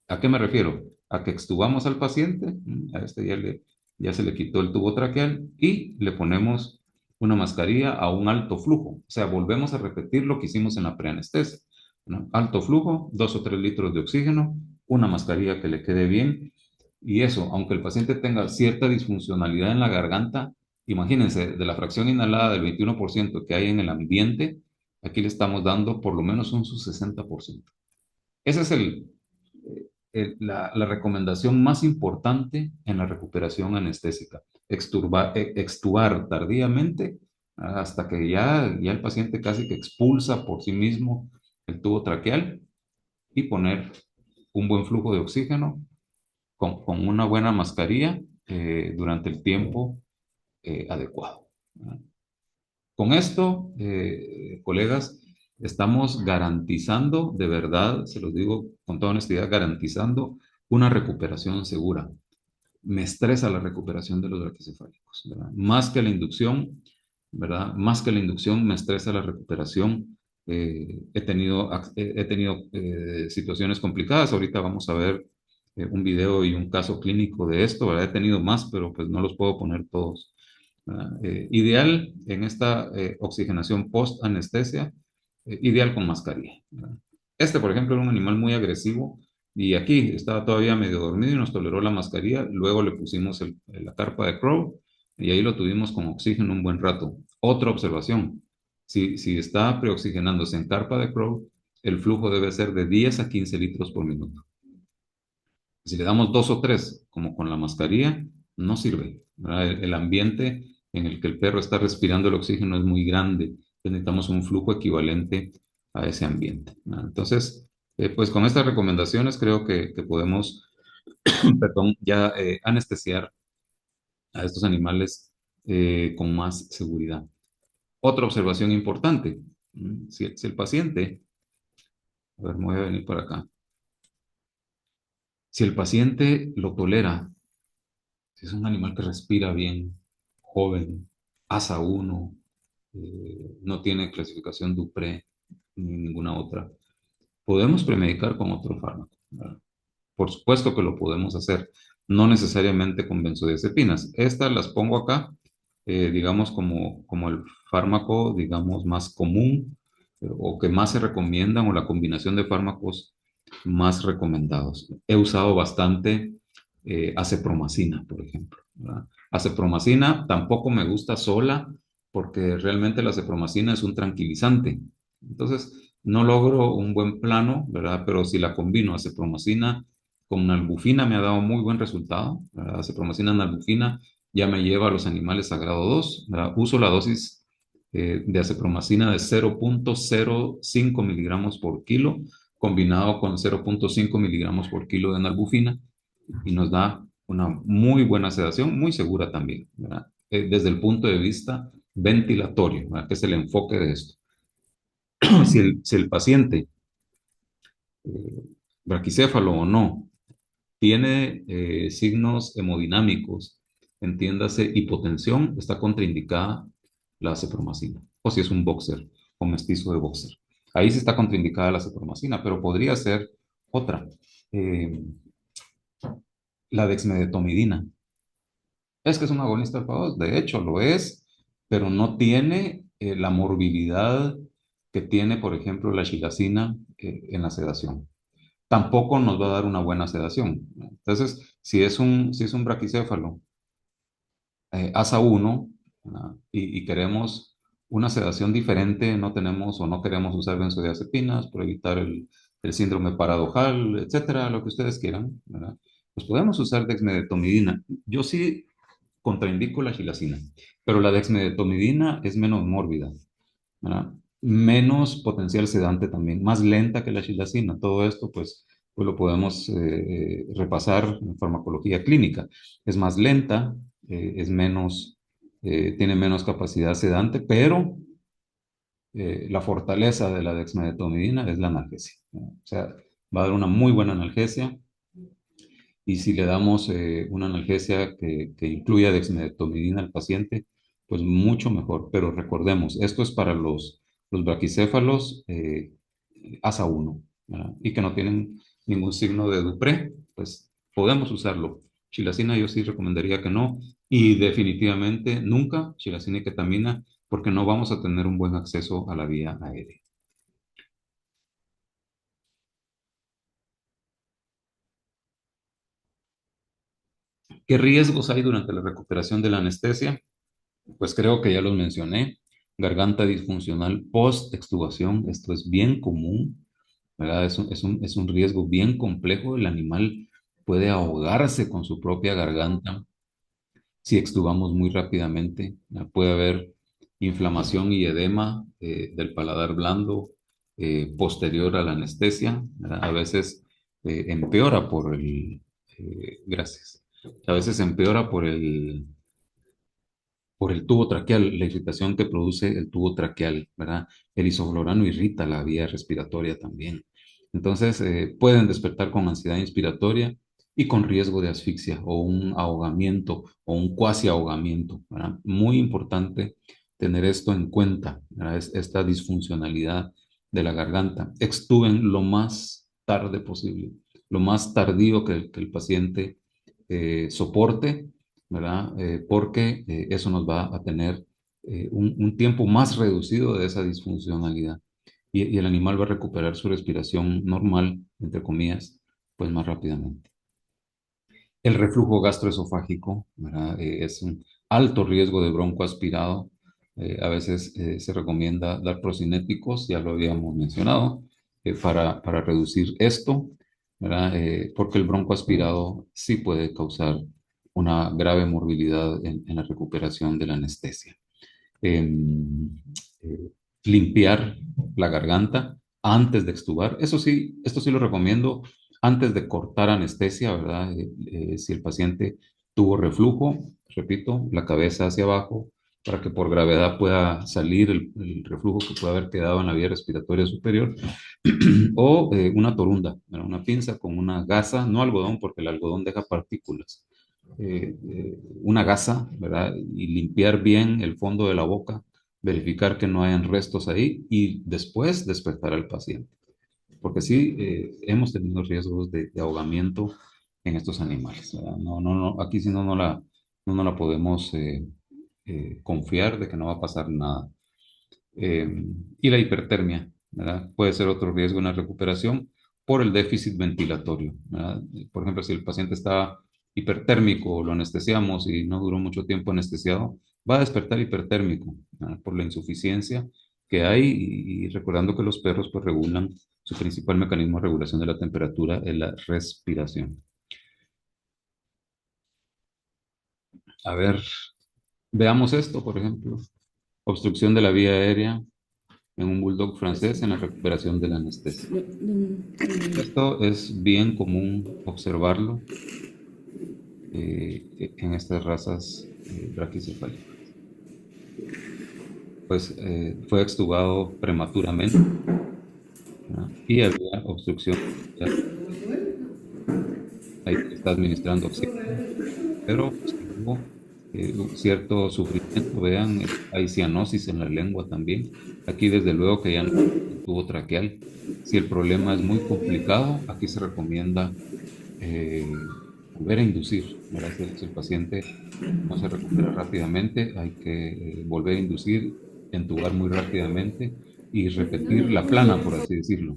¿A qué me refiero? A que extubamos al paciente, a este ya se le quitó el tubo traqueal y le ponemos una mascarilla a un alto flujo. O sea, volvemos a repetir lo que hicimos en la preanestesia, ¿no? Alto flujo, 2 o 3 litros de oxígeno, una mascarilla que le quede bien. Y eso, aunque el paciente tenga cierta disfuncionalidad en la garganta, imagínense, de la fracción inhalada del 21% que hay en el ambiente, aquí le estamos dando por lo menos un su 60%. Esa es la recomendación más importante en la recuperación anestésica. Extubar tardíamente hasta que ya el paciente casi que expulsa por sí mismo el tubo traqueal y poner un buen flujo de oxígeno con una buena mascarilla durante el tiempo adecuado. Con esto, colegas, estamos garantizando, de verdad, se los digo con toda honestidad, garantizando una recuperación segura. Me estresa la recuperación de los braquicefálicos, ¿verdad? Más que la inducción, ¿verdad? Más que la inducción, me estresa la recuperación. He tenido situaciones complicadas. Ahorita vamos a ver un video y un caso clínico de esto, ¿verdad? He tenido más, pero pues no los puedo poner todos. Ideal en esta oxigenación post-anestesia, ideal con mascarilla, ¿verdad? Este, por ejemplo, era un animal muy agresivo y aquí estaba todavía medio dormido y nos toleró la mascarilla. Luego le pusimos la carpa de Crow y ahí lo tuvimos con oxígeno un buen rato. Otra observación, si está preoxigenándose en carpa de Crow, el flujo debe ser de 10 a 15 litros por minuto. Si le damos 2 o 3, como con la mascarilla, no sirve, ¿verdad? El ambiente en el que el perro está respirando el oxígeno es muy grande, entonces necesitamos un flujo equivalente a ese ambiente, ¿verdad? Entonces, pues con estas recomendaciones creo que podemos, perdón, ya anestesiar a estos animales con más seguridad. Otra observación importante, si el paciente, a ver, me voy a venir para acá, si el paciente lo tolera, si es un animal que respira bien, joven, ASA 1, no tiene clasificación Dupré ni ninguna otra, podemos premedicar con otro fármaco, ¿verdad? Por supuesto que lo podemos hacer, no necesariamente con benzodiazepinas. Estas las pongo acá, digamos, como el fármaco, digamos, más común o que más se recomiendan o la combinación de fármacos más recomendados. He usado bastante acepromacina, por ejemplo, ¿verdad? Acepromacina tampoco me gusta sola porque realmente la acepromacina es un tranquilizante. Entonces, no logro un buen plano, ¿verdad? Pero si la combino acepromacina con nalbufina me ha dado muy buen resultado, ¿verdad? Acepromacina nalbufina ya me lleva a los animales a grado 2, ¿verdad? Uso la dosis de acepromacina de 0,05 miligramos por kilo combinado con 0,5 miligramos por kilo de nalbufina y nos da una muy buena sedación, muy segura también, ¿verdad? Desde el punto de vista ventilatorio, ¿verdad? Que es el enfoque de esto. Si el paciente, eh, braquicéfalo o no, tiene signos hemodinámicos, entiéndase hipotensión, está contraindicada la acepromacina. O si es un boxer o mestizo de boxer. Ahí sí está contraindicada la acepromacina, pero podría ser otra. Eh, la dexmedetomidina. Es que es un agonista alfa 2, de hecho lo es, pero no tiene la morbilidad que tiene, por ejemplo, la xilacina en la sedación. Tampoco nos va a dar una buena sedación. Entonces, si es un braquicéfalo ASA 1 y queremos una sedación diferente, no tenemos o no queremos usar benzodiazepinas por evitar el síndrome paradojal, etcétera, lo que ustedes quieran, ¿verdad? Pues podemos usar dexmedetomidina. Yo sí contraindico la gilacina, pero la dexmedetomidina es menos mórbida, ¿verdad? Menos potencial sedante también, más lenta que la gilacina. Todo esto, pues lo podemos repasar en farmacología clínica. Es más lenta, tiene menos capacidad sedante, pero la fortaleza de la dexmedetomidina es la analgesia, ¿no? O sea, va a dar una muy buena analgesia y si le damos una analgesia que incluya dexmedetomidina al paciente, pues mucho mejor. Pero recordemos, esto es para los braquicéfalos ASA 1, ¿verdad? Y que no tienen ningún signo de Dupré, pues podemos usarlo. Chilacina yo sí recomendaría que no. Y definitivamente nunca chilacina y ketamina, porque no vamos a tener un buen acceso a la vía aérea. ¿Qué riesgos hay durante la recuperación de la anestesia? Pues creo que ya los mencioné. Garganta disfuncional post-extubación, esto es bien común, ¿verdad? Es un riesgo bien complejo. El animal puede ahogarse con su propia garganta si extubamos muy rápidamente. Puede haber inflamación y edema del paladar blando posterior a la anestesia, ¿verdad? A veces empeora gracias. A veces empeora por el tubo traqueal, la irritación que produce el tubo traqueal, ¿verdad? El isoflurano irrita la vía respiratoria también. Entonces, pueden despertar con ansiedad inspiratoria y con riesgo de asfixia o un ahogamiento o un cuasi ahogamiento, ¿verdad? Muy importante tener esto en cuenta, ¿verdad? Esta disfuncionalidad de la garganta. Extuben lo más tarde posible, lo más tardío que el paciente soporte, ¿verdad? Porque eso nos va a tener un tiempo más reducido de esa disfuncionalidad y el animal va a recuperar su respiración normal, entre comillas, pues más rápidamente. El reflujo gastroesofágico, ¿verdad? Es un alto riesgo de bronco aspirado. A veces se recomienda dar procinéticos, ya lo habíamos mencionado, para reducir esto, ¿verdad? Porque el bronco aspirado sí puede causar una grave morbilidad en la recuperación de la anestesia. em, eh, Limpiar la garganta antes de extubar. Eso sí, esto sí lo recomiendo antes de cortar anestesia, ¿verdad? Si el paciente tuvo reflujo, repito, la cabeza hacia abajo, para que por gravedad pueda salir el reflujo que puede haber quedado en la vía respiratoria superior, o una torunda, ¿verdad? Una pinza con una gasa, no algodón, porque el algodón deja partículas, una gasa, ¿verdad? Y limpiar bien el fondo de la boca, verificar que no hayan restos ahí y después despertar al paciente. porque sí hemos tenido riesgos de ahogamiento en estos animales, ¿verdad? No, no, no, aquí sí no nos la podemos confiar de que no va a pasar nada. Eh, y la hipertermia, ¿verdad? Puede ser otro riesgo en la recuperación por el déficit ventilatorio, ¿verdad? Por ejemplo, si el paciente está hipertérmico o lo anestesiamos y no duró mucho tiempo anestesiado, va a despertar hipertérmico, ¿verdad? Por la insuficiencia que hay y recordando que los perros pues regulan, su principal mecanismo de regulación de la temperatura es la respiración. A ver, veamos esto, por ejemplo, obstrucción de la vía aérea en un bulldog francés en la recuperación de la anestesia. Esto es bien común observarlo en estas razas braquicefálicas. Pues fue extubado prematuramente, ¿no? Y había obstrucción. Ahí está administrando oxígeno, pero sí hubo cierto sufrimiento. Vean, hay cianosis en la lengua también. Aquí desde luego que ya no hay tubo traqueal. Si el problema es muy complicado, aquí se recomienda volver a inducir, ¿verdad? Si el paciente no se recupera rápidamente, hay que volver a inducir, entubar muy rápidamente y repetir la plana, por así decirlo,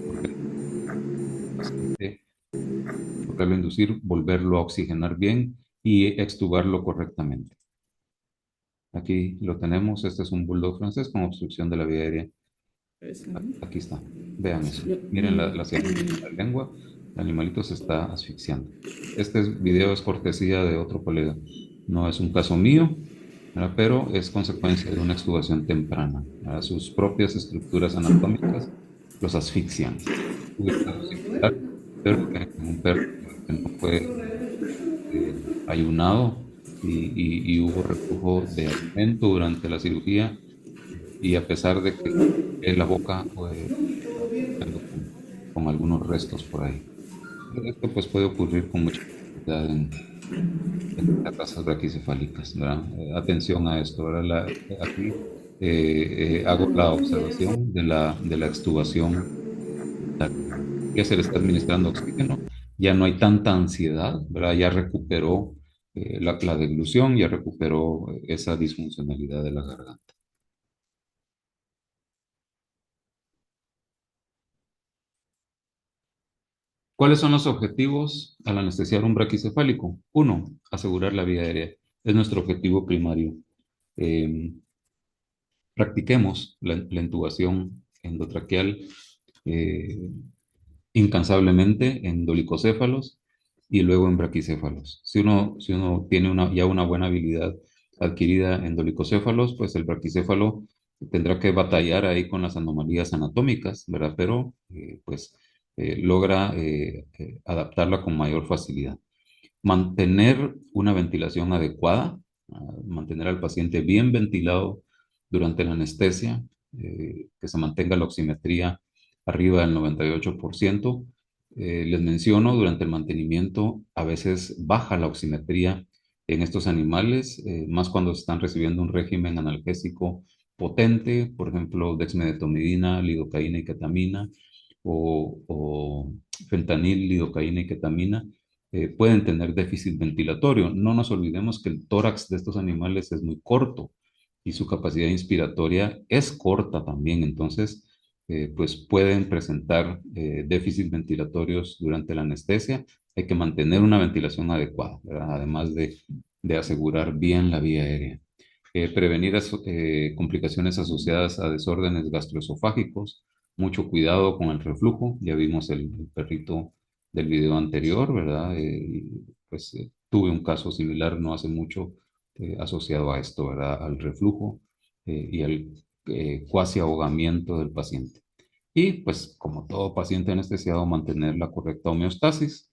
porque el paciente, volverlo a inducir, volverlo a oxigenar bien y extubarlo correctamente. Aquí lo tenemos, este es un bulldog francés con obstrucción de la vía aérea. Aquí está, vean eso. Miren la cianosis en la lengua, el animalito se está asfixiando. Este video es cortesía de otro colega. No es un caso mío, ¿verdad? Pero es consecuencia de una extubación temprana, ¿verdad? Sus propias estructuras anatómicas los asfixian. Tuve casos similares, pero en un perro que no fue ayunado y hubo reflujo de alimento durante la cirugía y a pesar de que la boca con algunos restos por ahí. Esto pues puede ocurrir con mucha facilidad en las razas braquicefálicas, ¿verdad? Atención a esto, ¿verdad? Aquí hago la observación de la extubación. Ya se le está administrando oxígeno, ya no hay tanta ansiedad, ¿verdad? Ya recuperó la deglución, ya recuperó esa disfuncionalidad de la garganta. ¿Cuáles son los objetivos al anestesiar un braquicefálico? Uno, asegurar la vía aérea. Es nuestro objetivo primario. Eh, Practiquemos la intubación endotraqueal eh, incansablemente en dolicocéfalos y luego en braquicéfalos. Si uno tiene ya una buena habilidad adquirida en dolicocéfalos, pues el braquicéfalo tendrá que batallar ahí con las anomalías anatómicas, ¿verdad? Pero pues logra adaptarla con mayor facilidad. Mantener una ventilación adecuada, mantener al paciente bien ventilado durante la anestesia, que se mantenga la oximetría arriba del 98%. Les menciono, durante el mantenimiento a veces baja la oximetría en estos animales, más cuando están recibiendo un régimen analgésico potente, por ejemplo, dexmedetomidina, lidocaína y ketamina, o fentanil, lidocaína y ketamina pueden tener déficit ventilatorio. No nos olvidemos que el tórax de estos animales es muy corto y su capacidad inspiratoria es corta también. Entonces, pues pueden presentar déficit ventilatorios durante la anestesia. Hay que mantener una ventilación adecuada, ¿verdad? Además de asegurar bien la vía aérea. Prevenir complicaciones asociadas a desórdenes gastroesofágicos. Mucho cuidado con el reflujo. Ya vimos el perrito del video anterior, ¿verdad? Pues tuve un caso similar no hace mucho asociado a esto, ¿verdad? Al reflujo y al cuasi ahogamiento del paciente. Y pues como todo paciente anestesiado, mantener la correcta homeostasis,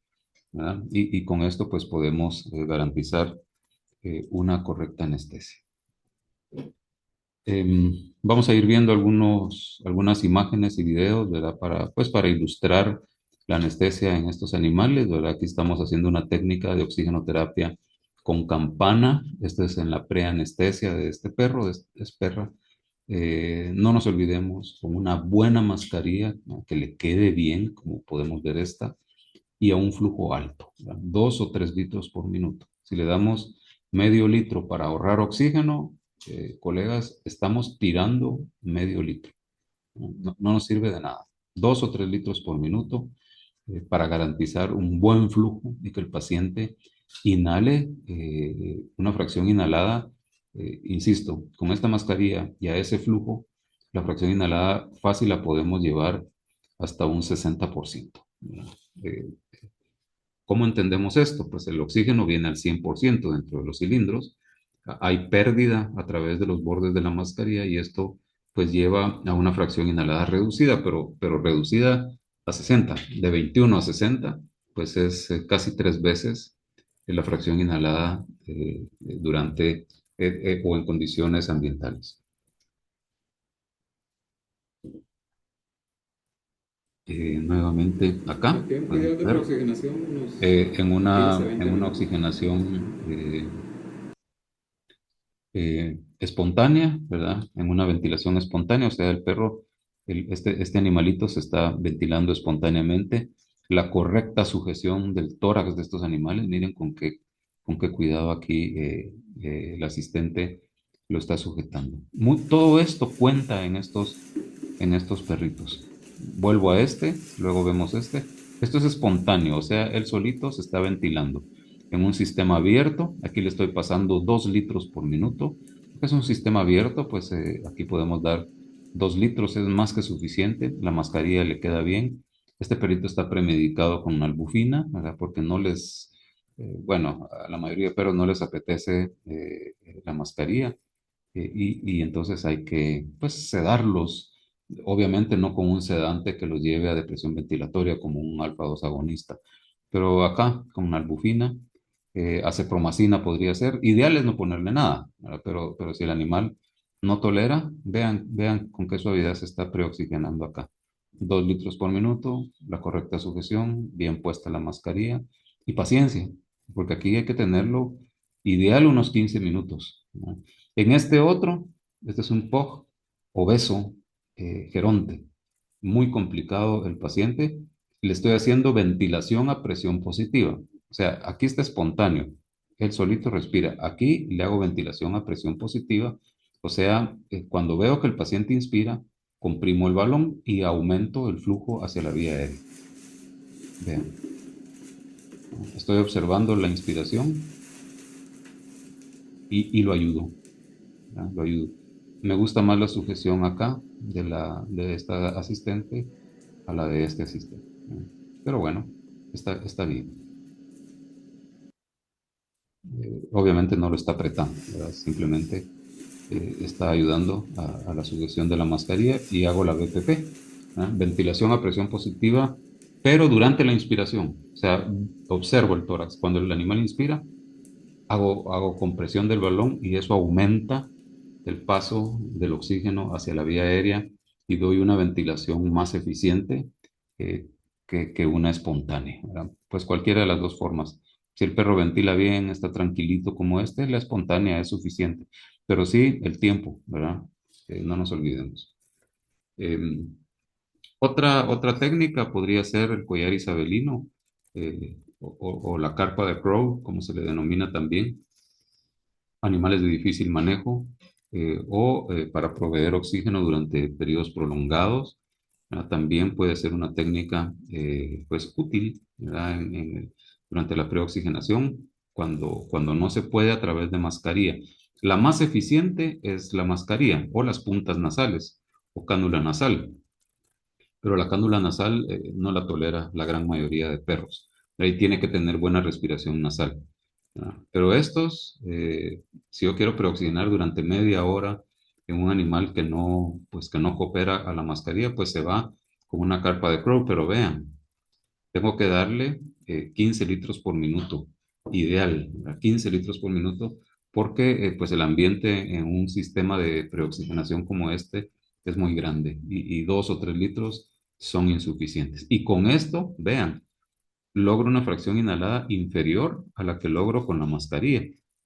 ¿verdad? Y con esto pues podemos garantizar una correcta anestesia. Vamos a ir viendo algunas imágenes y videos, ¿verdad? Pues para ilustrar la anestesia en estos animales, ¿verdad? Aquí estamos haciendo una técnica de oxigenoterapia con campana. Esta es en la preanestesia de este perro, es perra. No nos olvidemos, con una buena mascarilla, ¿no? Que le quede bien, como podemos ver esta, y a un flujo alto, ¿verdad? 2 o 3 litros por minuto. Si le damos medio litro para ahorrar oxígeno, colegas, estamos tirando medio litro. No nos sirve de nada. 2 o 3 litros por minuto para garantizar un buen flujo y que el paciente inhale una fracción inhalada, insisto, con esta mascarilla y a ese flujo, la fracción inhalada fácil la podemos llevar hasta un 60%. ¿Verdad? Eh, ¿Cómo entendemos esto? Pues el oxígeno viene al 100% dentro de los cilindros, hay pérdida a través de los bordes de la mascarilla y esto pues lleva a una fracción inhalada reducida, pero reducida a 60, de 21 a 60, pues es casi 3 veces la fracción inhalada durante o en condiciones ambientales. Nuevamente acá, ¿A qué pueden ideal de ver, preoxigenación unos en 15, una, 20 en una minutos? oxigenación espontánea, ¿verdad? En una ventilación espontánea, o sea, el perro, este animalito se está ventilando espontáneamente. La correcta sujeción del tórax de estos animales, miren con qué cuidado aquí el asistente lo está sujetando. Todo esto cuenta en estos perritos. Vuelvo a este, luego vemos este. Esto es espontáneo, o sea, él solito se está ventilando en un sistema abierto. Aquí le estoy pasando 2 litros por minuto. Es un sistema abierto, pues aquí podemos dar 2 litros, es más que suficiente. La mascarilla le queda bien. Este perrito está premedicado con albufina, ¿verdad? Porque no les, bueno, a la mayoría de perros no les apetece la mascarilla y entonces hay que, pues, sedarlos. Obviamente no con un sedante que los lleve a depresión ventilatoria como un alfa-2 agonista, pero acá con una albufina, acepromacina podría ser. Ideal es no ponerle nada, ¿verdad? Pero si el animal no tolera, vean con qué suavidad se está preoxigenando acá. 2 litros por minuto, la correcta sujeción, bien puesta la mascarilla y paciencia, porque aquí hay que tenerlo ideal unos 15 minutos, ¿no? En este otro, este es un POG obeso, geronte, muy complicado el paciente. Le estoy haciendo ventilación a presión positiva. O sea, aquí está espontáneo. Él solito respira. Aquí le hago ventilación a presión positiva. O sea, cuando veo que el paciente inspira, comprimo el balón y aumento el flujo hacia la vía aérea. Vean, ¿no? Estoy observando la inspiración y lo ayudo, ¿verdad? Lo ayudo. Me gusta más la sujeción acá de esta asistente a la de este asistente, ¿no? Pero bueno, está bien. Obviamente no lo está apretando, ¿verdad? Simplemente está ayudando a la sujeción de la mascarilla y hago la BPP, ¿ah? Ventilación a presión positiva, pero durante la inspiración. O sea, observo el tórax. Cuando el animal inspira, hago compresión del balón y eso aumenta el paso del oxígeno hacia la vía aérea y doy una ventilación más eficiente eh, que una espontánea, ¿verdad? Pues cualquiera de las dos formas. Si el perro ventila bien, está tranquilito como este, la espontánea es suficiente. Pero sí, el tiempo, ¿verdad? No nos olvidemos. Em, otra técnica podría ser el collar isabelino o la carpa de Crow, como se le denomina también, animales de difícil manejo o para proveer oxígeno durante periodos prolongados. También puede ser una técnica pues útil, ¿verdad? Durante la preoxigenación, cuando no se puede a través de mascarilla. La más eficiente es la mascarilla o las puntas nasales o cánula nasal, pero la cánula nasal no la tolera la gran mayoría de perros. Ahí tiene que tener buena respiración nasal. Pero estos, si yo quiero preoxigenar durante media hora en un animal pues, que no coopera a la mascarilla, pues se va con una carpa de Crow, pero vean, tengo que darle 15 litros por minuto, ideal, ¿verdad? 15 litros por minuto, porque pues el ambiente en un sistema de preoxigenación como este es muy grande y 2 o 3 litros son insuficientes. Y con esto, vean, logro una fracción inhalada inferior a la que logro con la mascarilla.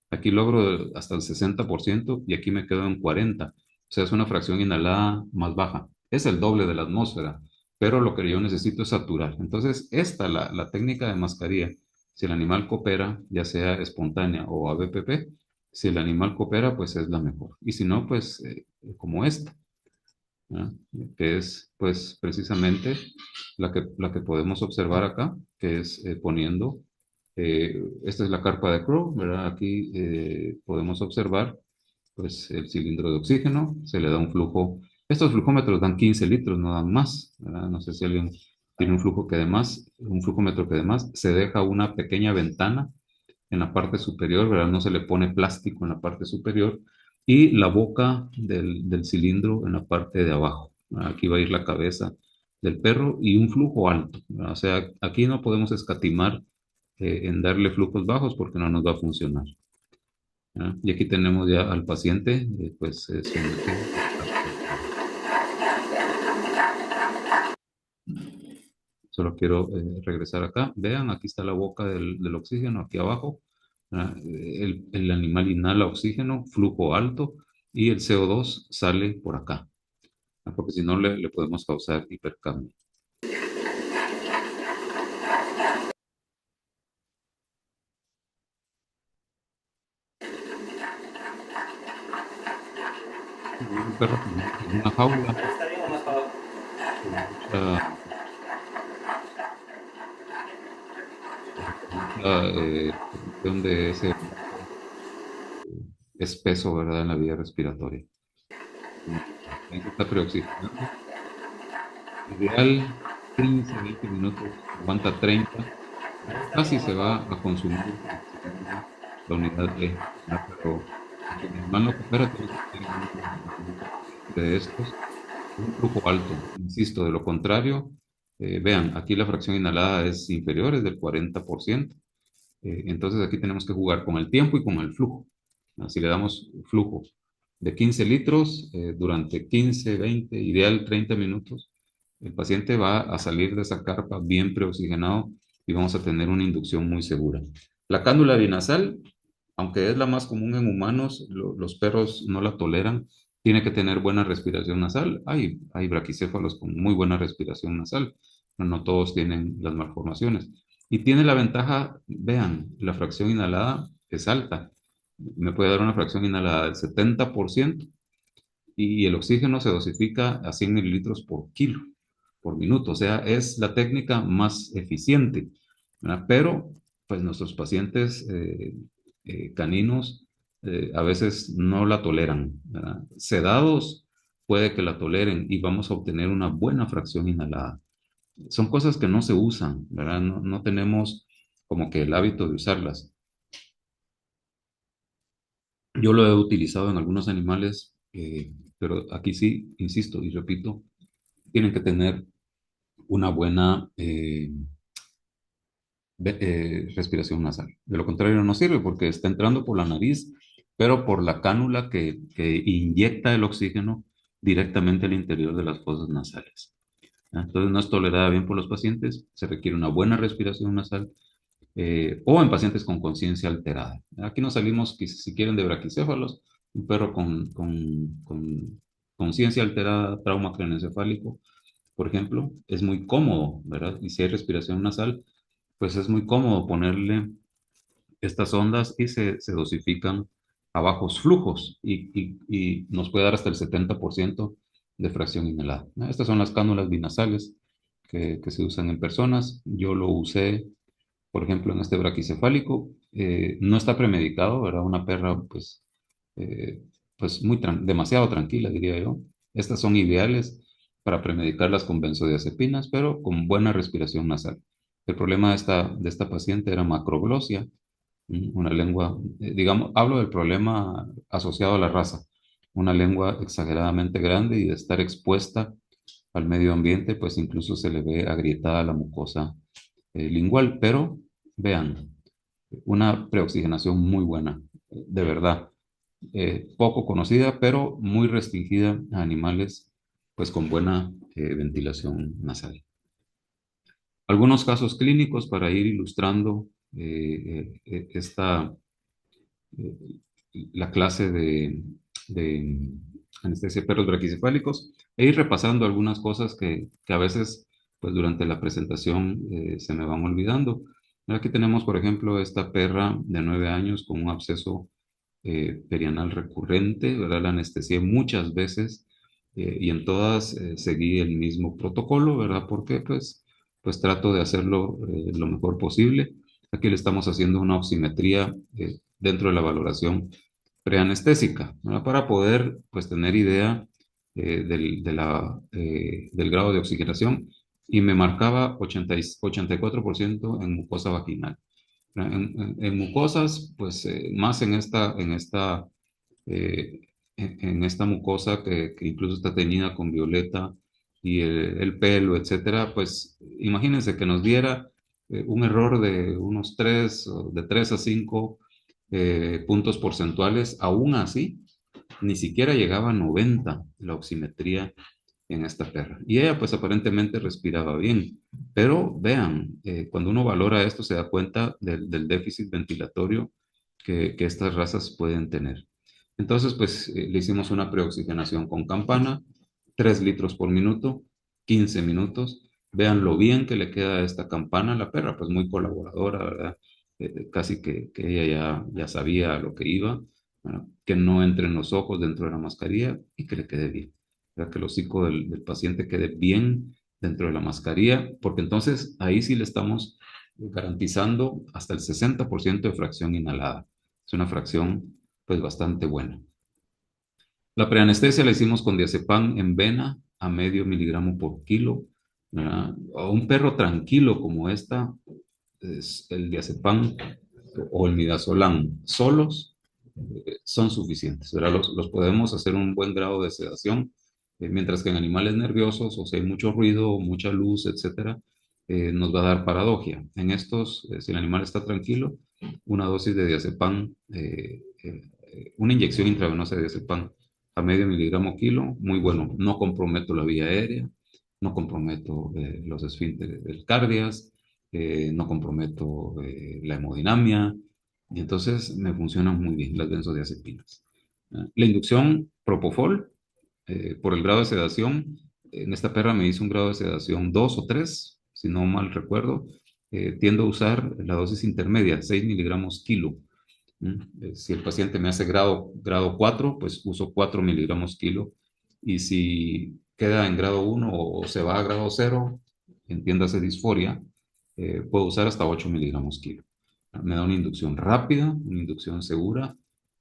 Aquí logro hasta el 60% y aquí me quedo en 40%. O sea, es una fracción inhalada más baja. Es el doble de la atmósfera, pero lo que yo necesito es saturar. Entonces, esta, la técnica de mascarilla, si el animal coopera, ya sea espontánea o ABPP, si el animal coopera, pues es la mejor. Y si no, pues como esta, ¿ah? Que es pues precisamente la que podemos observar acá, que es poniendo, esta es la carpa de Crow, ¿verdad? Aquí podemos observar pues el cilindro de oxígeno, se le da un flujo, estos flujómetros dan 15 litros, no dan más, ¿verdad? No sé si alguien tiene un flujo que dé más, un flujómetro que dé más, se deja una pequeña ventana en la parte superior, ¿verdad? No se le pone plástico en la parte superior y la boca del cilindro en la parte de abajo, ¿verdad? Aquí va a ir la cabeza del perro y un flujo alto, ¿verdad? O sea, aquí no podemos escatimar en darle flujos bajos porque no nos va a funcionar, ¿verdad? Y aquí tenemos ya al paciente, pues sometido. Solo quiero regresar acá. Vean, aquí está la boca del oxígeno, aquí abajo. El animal inhala oxígeno, flujo alto, y el CO2 sale por acá, porque si no le podemos causar hipercambio. Un perro en una jaula, ¿Está bien o más para abajo? con mucha, producción de ese espeso, ¿verdad? En la vía respiratoria. Ahí se está preoxigenando. Ideal 15, 20 minutos, aguanta 30. ¿Está bien Casi o se más para va abajo? a consumir el cilindro, la unidad E, ¿verdad? Pero si el animal no coopera, tiene que ser un procedimiento de estos, un flujo alto, insisto, de lo contrario, vean, aquí la fracción inhalada es inferior, es del 40%, entonces aquí tenemos que jugar con el tiempo y con el flujo. Si le damos flujo de 15 litros durante 15, 20, ideal 30 minutos, el paciente va a salir de esa carpa bien preoxigenado y vamos a tener una inducción muy segura. La cánula binasal, aunque es la más común en humanos, los perros no la toleran. Tiene que tener buena respiración nasal. Hay braquicéfalos con muy buena respiración nasal, pero no todos tienen las malformaciones. Y tiene la ventaja, vean, la fracción inhalada es alta. Me puede dar una fracción inhalada del 70% y el oxígeno se dosifica a 100 mililitros por kilo, por minuto. O sea, es la técnica más eficiente, ¿verdad? Pero, pues nuestros pacientes caninos a veces no la toleran, ¿verdad? Sedados puede que la toleren y vamos a obtener una buena fracción inhalada. Son cosas que no se usan, ¿verdad? No tenemos como que el hábito de usarlas. Yo lo he utilizado en algunos animales, pero aquí sí, insisto y repito, tienen que tener una buena respiración nasal. De lo contrario, no sirve porque está entrando por la nariz, pero por la cánula que inyecta el oxígeno directamente al interior de las fosas nasales. Entonces, no es tolerada bien por los pacientes, se requiere una buena respiración nasal o en pacientes con conciencia alterada. Aquí nos salimos, si quieren, de braquicéfalos, un perro con conciencia alterada, trauma craneoencefálico, por ejemplo, es muy cómodo, ¿verdad? Y si hay respiración nasal, pues es muy cómodo ponerle estas ondas y se dosifican a bajos flujos y nos puede dar hasta el 70% de fracción inhalada. Estas son las cánulas binasales que se usan en personas. Yo lo usé, por ejemplo, en este braquicefálico. No está premedicado, ¿verdad? Una perra, eh, pues demasiado tranquila, diría yo. Estas son ideales para premedicarlas con benzodiazepinas, pero con buena respiración nasal. El problema de esta paciente era macroglossia, una lengua, digamos, hablo del problema asociado a la raza, una lengua exageradamente grande y de estar expuesta al medio ambiente, pues incluso se le ve agrietada la mucosa lingual, pero vean, una preoxigenación muy buena, de verdad, poco conocida, pero muy restringida a animales, pues con buena ventilación nasal. Algunos casos clínicos para ir ilustrando esta, eh, la clase de anestesia de perros braquicefálicos, e ir repasando algunas cosas que a veces, pues durante la presentación se me van olvidando. Aquí tenemos, por ejemplo, esta perra de 9 años con un absceso perianal recurrente, ¿verdad? La anestesié muchas veces y en todas seguí el mismo protocolo, ¿verdad? Porque pues trato de hacerlo lo mejor posible. Aquí le estamos haciendo una oximetría dentro de la valoración preanestésica, ¿verdad? Para poder pues tener idea del grado de oxigenación y me marcaba 84% en mucosa vaginal. En mucosas, pues más eh, en esta mucosa que incluso está teñida con violeta y el pelo, etcétera, pues imagínense que nos diera un error de unos 3, o de 3 a 5 puntos porcentuales, aún así, ni siquiera llegaba a 90 la oximetría en esta perra. Y ella pues aparentemente respiraba bien. Pero vean, cuando uno valora esto se da cuenta del déficit ventilatorio que estas razas pueden tener. Entonces pues le hicimos una preoxigenación con campana, 3 litros por minuto, 15 minutos. Vean lo bien que le queda a esta campana a la perra, pues muy colaboradora, ¿verdad? Casi que ella ya sabía a lo que iba, ¿verdad? Que no entren los ojos dentro de la mascarilla y que le quede bien, para que el hocico del paciente quede bien dentro de la mascarilla, porque entonces ahí sí le estamos garantizando hasta el 60% de fracción inhalada. Es una fracción pues bastante buena. La preanestesia la hicimos con diazepam en vena a medio miligramo por kilo, ¿verdad? A un perro tranquilo como esta, es el diazepam o el midazolam solos son suficientes, ¿verdad? Los podemos hacer un buen grado de sedación, mientras que en animales nerviosos, o si hay mucho ruido, mucha luz, etcétera, nos va a dar paradoxia. En estos, si el animal está tranquilo, una dosis de diazepam, una inyección intravenosa de diazepam a medio miligramo kilo, muy bueno. No comprometo la vía aérea, no comprometo los esfínteres del cardias, no comprometo la hemodinamia, y entonces me funcionan muy bien las benzodiazepinas. La inducción Propofol, por el grado de sedación, en esta perra me hizo un grado de sedación 2 o 3, si no mal recuerdo. Tiendo a usar la dosis intermedia, 6 miligramos kilo. Si el paciente me hace grado 4, pues uso 4 miligramos kilo. Y si queda en grado 1 o se va a grado 0, entiéndase disforia, puedo usar hasta 8 miligramos kilo. Me da una inducción rápida, una inducción segura,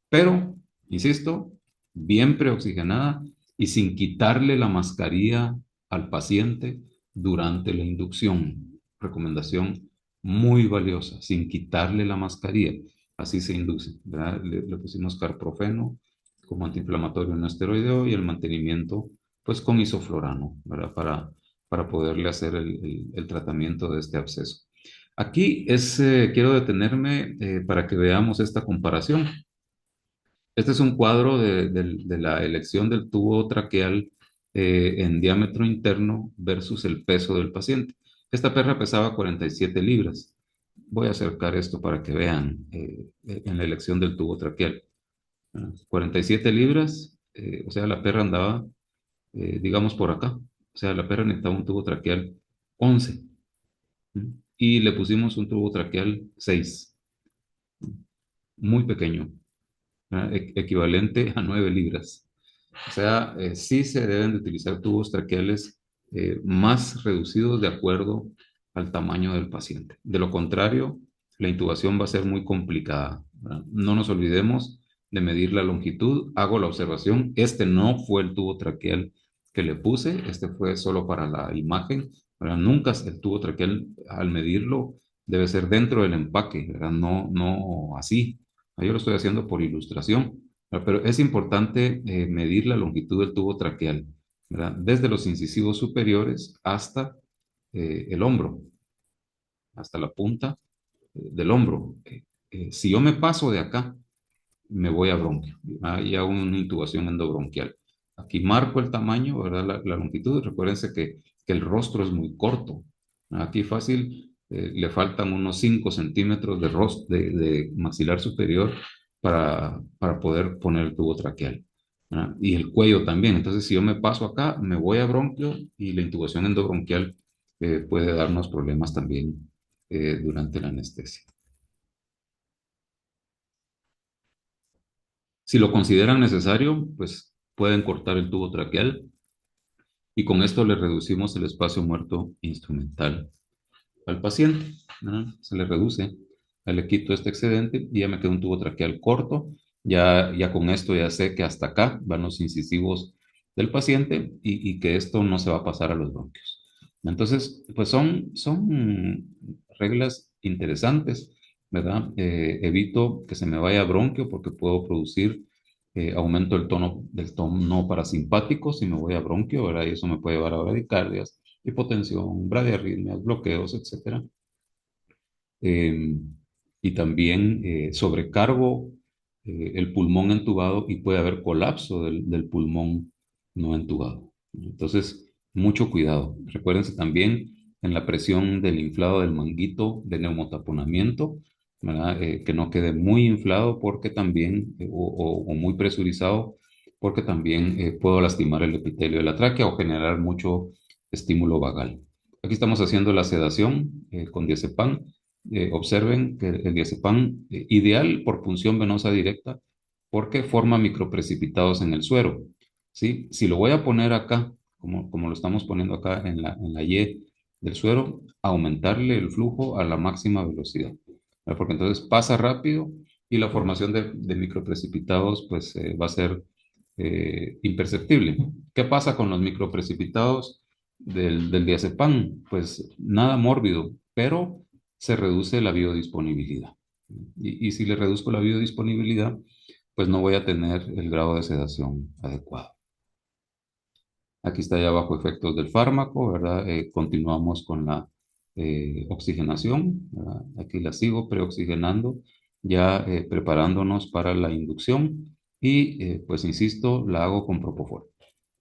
pero, insisto, bien preoxigenada y sin quitarle la mascarilla al paciente durante la inducción. Recomendación muy valiosa, sin quitarle la mascarilla. Así se induce, ¿verdad? Le pusimos carprofeno como antiinflamatorio no esteroideo y el mantenimiento, pues con isoflorano, ¿verdad? Para poderle hacer el tratamiento de este absceso. Aquí quiero detenerme para que veamos esta comparación. Este es un cuadro de la elección del tubo traqueal en diámetro interno versus el peso del paciente. Esta perra pesaba 47 libras. Voy a acercar esto para que vean en la elección del tubo traqueal. 47 libras, o sea, la perra andaba, digamos, por acá. O sea, la perra necesitaba un tubo traqueal 11. Y le pusimos un tubo traqueal 6, muy pequeño, equivalente a 9 libras. O sea, sí se deben de utilizar tubos traqueales más reducidos de acuerdo al tamaño del paciente. De lo contrario, la intubación va a ser muy complicada, ¿verdad? No nos olvidemos de medir la longitud. Hago la observación, este no fue el tubo traqueal que le puse, este fue solo para la imagen, ¿verdad? Nunca el tubo traqueal al medirlo debe ser dentro del empaque, ¿verdad? No, no así. Yo lo estoy haciendo por ilustración. Pero es importante medir la longitud del tubo traqueal, ¿verdad? Desde los incisivos superiores hasta el hombro, hasta la punta del hombro. Si yo me paso de acá, me voy a bronquio, ¿verdad? Y hago una intubación endobronquial. Aquí marco el tamaño, ¿verdad? La longitud. Recuérdense que el rostro es muy corto. Aquí fácil, le faltan unos 5 centímetros de maxilar superior para poder poner el tubo traqueal. ¿verdad? Y el cuello también. Entonces, si yo me paso acá, me voy a bronquio y la intubación endobronquial puede darnos problemas también durante la anestesia. Si lo consideran necesario, pues pueden cortar el tubo traqueal y con esto le reducimos el espacio muerto instrumental al paciente, ¿no? Se le reduce, le quito este excedente y ya me queda un tubo traqueal corto. Ya con esto ya sé que hasta acá van los incisivos del paciente y que esto no se va a pasar a los bronquios. Entonces, pues son reglas interesantes, ¿verdad? Evito que se me vaya a bronquio porque puedo producir aumento del tono parasimpático si me voy a bronquio, ¿verdad? Y eso me puede llevar a bradicardias, hipotensión, bradiarritmias, bloqueos, etcétera. Eh, y también sobrecargo el pulmón entubado y puede haber colapso del pulmón no entubado. Entonces, mucho cuidado. Recuérdense también en la presión del inflado del manguito de neumotaponamiento, ¿verdad? Que no quede muy inflado porque también, o muy presurizado, porque también puedo lastimar el epitelio de la tráquea o generar mucho estímulo vagal. Aquí estamos haciendo la sedación con diazepam. Observen que el diazepam ideal por punción venosa directa porque forma microprecipitados en el suero. ¿Sí? Si lo voy a poner acá, como lo estamos poniendo acá en la Y del suero, aumentarle el flujo a la máxima velocidad, ¿verdad? Porque entonces pasa rápido y la formación de microprecipitados pues va a ser imperceptible. ¿Qué pasa con los microprecipitados del diazepam? Pues nada mórbido, pero se reduce la biodisponibilidad. Y si le reduzco la biodisponibilidad, pues no voy a tener el grado de sedación adecuado. Aquí está ya bajo efectos del fármaco, ¿verdad? Continuamos con la oxigenación, ¿verdad? Aquí la sigo preoxigenando, ya preparándonos para la inducción y pues insisto, la hago con propofol,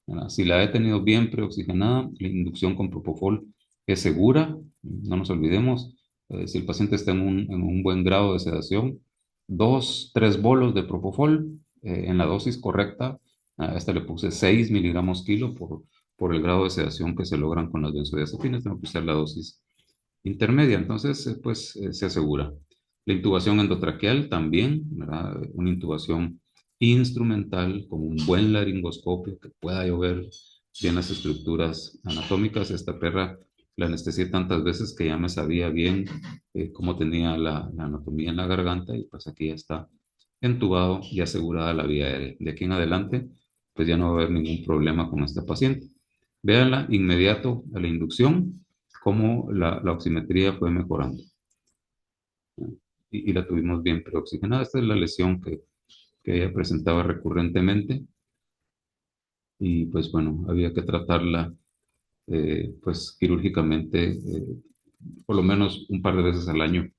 ¿verdad? Si la he tenido bien preoxigenada, la inducción con propofol es segura, no nos olvidemos, si el paciente está en un buen grado de sedación, 2, 3 bolos de propofol en la dosis correcta, a esta le puse 6 miligramos kilo por el grado de sedación que se logran con las benzodiazepinas, tengo que usar la dosis intermedia, entonces pues se asegura. La intubación endotraqueal también, ¿verdad? Una intubación instrumental con un buen laringoscopio que pueda llover bien las estructuras anatómicas. Esta perra la anestesié tantas veces que ya me sabía bien cómo tenía la anatomía en la garganta y pues aquí ya está entubado y asegurada la vía aérea. De aquí en adelante pues ya no va a haber ningún problema con esta paciente. Véanla inmediato a la inducción, cómo la oximetría fue mejorando. Y la tuvimos bien preoxigenada. Esta es la lesión que ella presentaba recurrentemente y pues bueno, había que tratarla pues quirúrgicamente por lo menos un par de veces al año.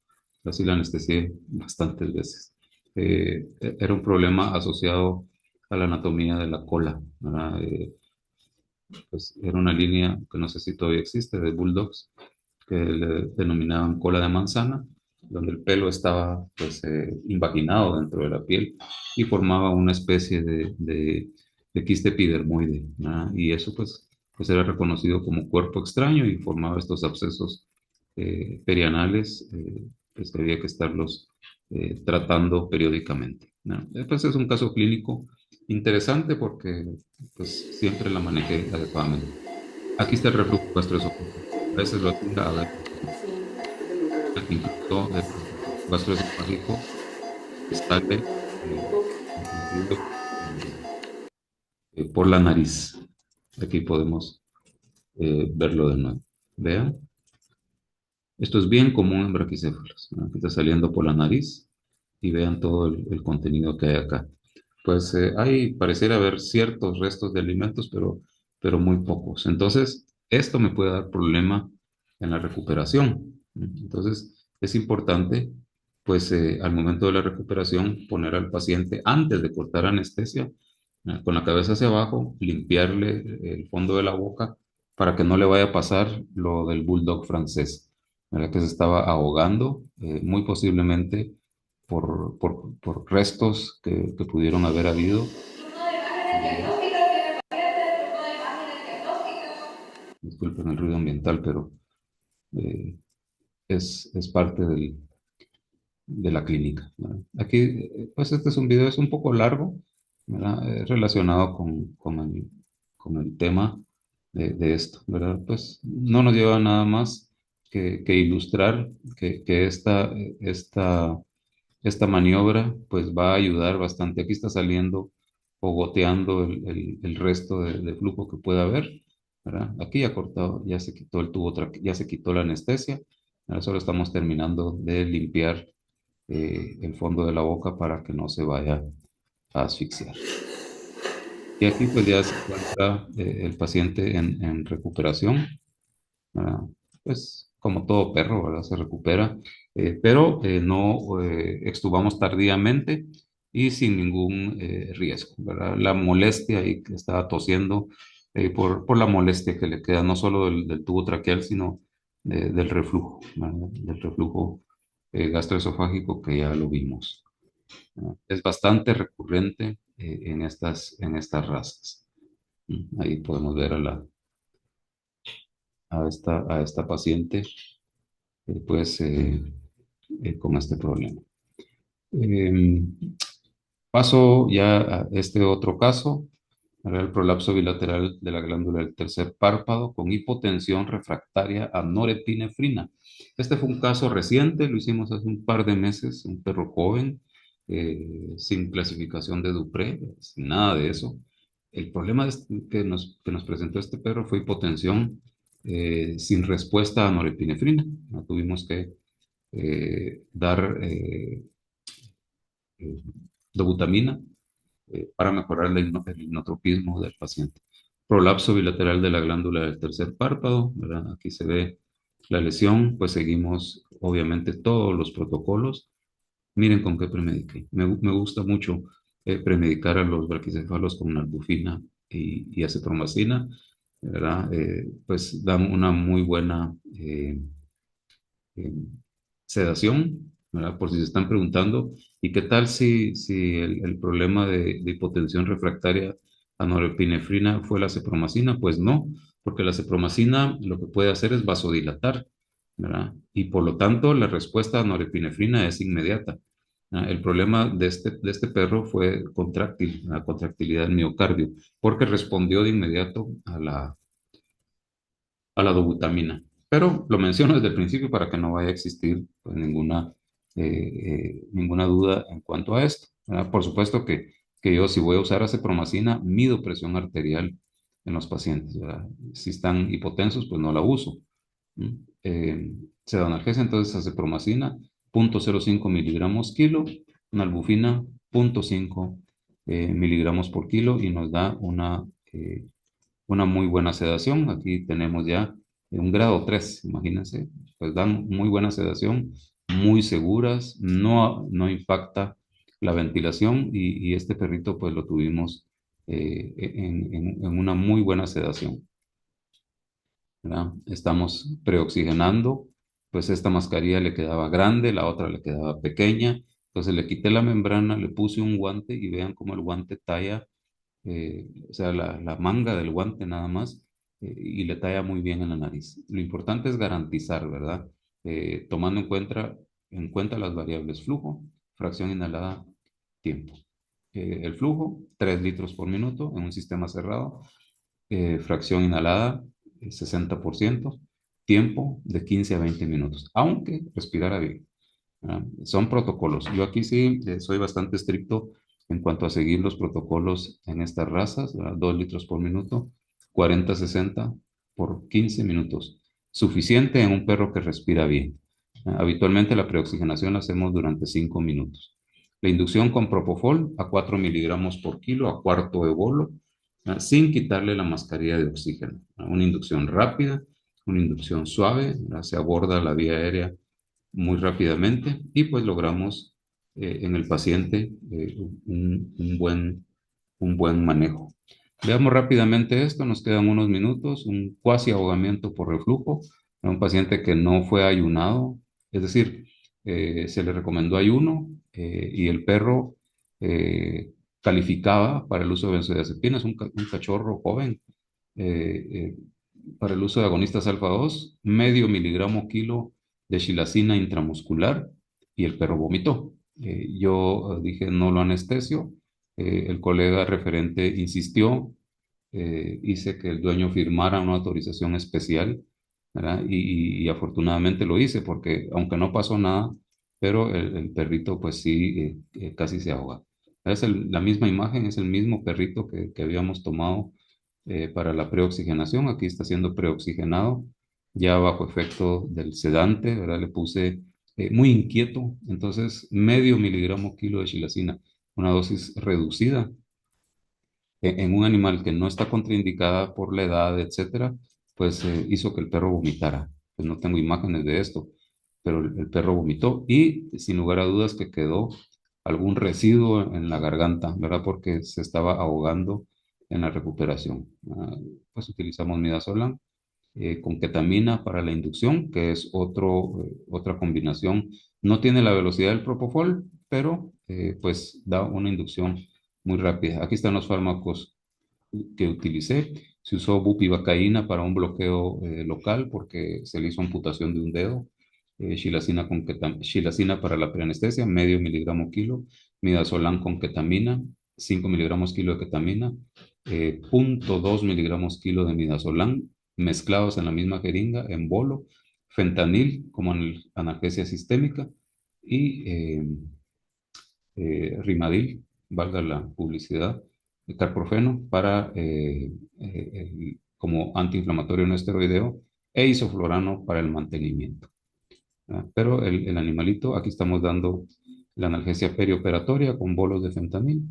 Así la anestesié bastantes veces. Era un problema asociado a la anatomía de la cola, ¿verdad? Pues era una línea que no sé si todavía existe, de bulldogs, que le denominaban cola de manzana, donde el pelo estaba pues invaginado dentro de la piel y formaba una especie de quiste epidermoide, ¿verdad? Y eso pues era reconocido como cuerpo extraño y formaba estos abscesos perianales pues que había que estarlos tratando periódicamente, ¿no? Pues es un caso clínico interesante porque pues siempre la manejé adecuadamente. Aquí está el reflujo gastroesofágico. A veces lo hacía, a veces no. Incluso el reflujo gastroesofágico sale incluido, eh, por la nariz. Aquí podemos verlo de nuevo. Vean, esto es bien común en braquicéfalos, ¿no? Aquí está saliendo por la nariz y vean todo el contenido que hay acá. Pues hay, pareciera haber ciertos restos de alimentos, pero muy pocos. Entonces, esto me puede dar problema en la recuperación. Entonces, es importante, pues, al momento de la recuperación, poner al paciente, antes de cortar anestesia, con la cabeza hacia abajo, limpiarle el fondo de la boca para que no le vaya a pasar lo del bulldog francés, ¿verdad? Que se estaba ahogando, muy posiblemente por restos que pudieron haber habido Eh, Disculpen el ruido ambiental, pero eh, es parte de la clínica, ¿verdad? Aquí, pues este es un video, es un poco largo, ¿verdad? Relacionado con el tema de esto, ¿verdad? Pues no nos lleva nada más que ilustrar que esta maniobra pues va a ayudar bastante. Aquí está saliendo o goteando el resto de flujo que pueda haber, ¿verdad? Aquí ya cortado, ya se quitó el tubo, ya se quitó la anestesia. Ahora solo estamos terminando de limpiar el fondo de la boca para que no se vaya a asfixiar. Y aquí pues ya se encuentra el paciente en recuperación, ¿verdad? Pues como todo perro, ¿verdad? Se recupera, pero no extubamos tardíamente y sin ningún riesgo, ¿verdad? La molestia ahí que estaba tosiendo por la molestia que le queda no solo del tubo traqueal, sino del reflujo, ¿verdad? Del reflujo gastroesofágico que ya lo vimos, ¿no? Es bastante recurrente en estas razas. Ahí podemos ver a esta paciente pues con este problema. Eh, Paso ya a este otro caso, era el prolapso bilateral de la glándula del tercer párpado con hipotensión refractaria a norepinefrina. Este fue un caso reciente, lo hicimos hace un par de meses, un perro joven, sin clasificación de Dupré, sin nada de eso. El problema que nos presentó este perro fue hipotensión sin respuesta a norepinefrina. No tuvimos que dar eh, dobutamina para mejorar el hipnotropismo del paciente. Prolapso bilateral de la glándula del tercer párpado, ¿verdad? Aquí se ve la lesión, pues seguimos obviamente todos los protocolos. Miren con qué premediqué. Me gusta mucho premedicar a los braquicefalos con nalbufina y acetromicina, ¿verdad? Pues dan una muy buena eh, sedación, ¿verdad? Por si se están preguntando, ¿y qué tal si el problema de hipotensión refractaria a norepinefrina fue la cepromacina? Pues no, porque la cepromacina lo que puede hacer es vasodilatar, ¿verdad? Y por lo tanto la respuesta a norepinefrina es inmediata. El problema de este perro fue contráctil, la contractilidad del miocardio, porque respondió de inmediato a la dobutamina. Pero lo menciono desde el principio para que no vaya a existir pues, ninguna duda en cuanto a esto, ¿verdad? Por supuesto que yo si voy a usar acepromacina, mido presión arterial en los pacientes, ¿verdad? Si están hipotensos, pues no la uso. ¿Mm? Se da analgesia, entonces acepromacina, 0.05 miligramos kilo, nalbufina, 0.5 miligramos por kilo y nos da una muy buena sedación. Aquí tenemos ya un grado 3, imagínense, pues dan muy buena sedación, muy seguras, no impacta la ventilación y este perrito pues lo tuvimos en una muy buena sedación, ¿verdad? Estamos preoxigenando, pues esta mascarilla le quedaba grande, la otra le quedaba pequeña, entonces le quité la membrana, le puse un guante y vean cómo el guante talla o sea, la manga del guante nada más, y le talla muy bien en la nariz. Lo importante es garantizar, ¿verdad? Tomando en cuenta las variables flujo, fracción inhalada, tiempo. El flujo, 3 litros por minuto en un sistema cerrado. Fracción inhalada, 60%. Tiempo de 15 a 20 minutos, aunque respirara bien. Son protocolos. Yo aquí sí soy bastante estricto en cuanto a seguir los protocolos en estas razas, ¿verdad? 2 litros por minuto, 40-60 por 15 minutos. Suficiente en un perro que respira bien. Habitualmente la preoxigenación la hacemos durante 5 minutos. La inducción con propofol a 4 miligramos por kilo a cuarto de bolo, sin quitarle la mascarilla de oxígeno. Una inducción rápida, una inducción suave, se aborda la vía aérea muy rápidamente y pues logramos en el paciente un buen manejo. Veamos rápidamente esto, nos quedan unos minutos, un cuasi ahogamiento por reflujo, a un paciente que no fue ayunado, es decir, se le recomendó ayuno y el perro calificaba para el uso de benzodiazepinas, un cachorro joven, eh, eh, para el uso de agonistas alfa 2 medio miligramo kilo de xilacina intramuscular y el perro vomitó. Yo dije no lo anestesio, el colega referente insistió, hice que el dueño firmara una autorización especial, ¿verdad? Y afortunadamente lo hice porque aunque no pasó nada, pero el perrito pues sí, casi se ahoga. Es la misma imagen, es el mismo perrito que habíamos tomado para la preoxigenación. Aquí está siendo preoxigenado, ya bajo efecto del sedante, ¿verdad? Le puse muy inquieto, entonces medio miligramo kilo de xilacina, una dosis reducida en un animal que no está contraindicada por la edad, etcétera, pues hizo que el perro vomitara. Pues no tengo imágenes de esto, pero el perro vomitó y sin lugar a dudas que quedó algún residuo en la garganta, ¿verdad? Porque se estaba ahogando en la recuperación. Pues utilizamos midazolam con ketamina para la inducción, que es otra combinación. No tiene la velocidad del propofol, pero pues da una inducción muy rápida. Aquí están los fármacos que utilicé. Se usó bupivacaína para un bloqueo local porque se le hizo amputación de un dedo. Xilacina para la preanestesia, medio miligramo kilo. Midazolam con ketamina, 5 miligramos kilo de ketamina. 0,2 miligramos kilo de midazolam mezclados en la misma jeringa, en bolo. Fentanil como analgesia sistémica y Rimadil, valga la publicidad, de carprofeno para, como antiinflamatorio no esteroideo e isoflorano para el mantenimiento. Pero el animalito, aquí estamos dando la analgesia perioperatoria con bolos de fentanil.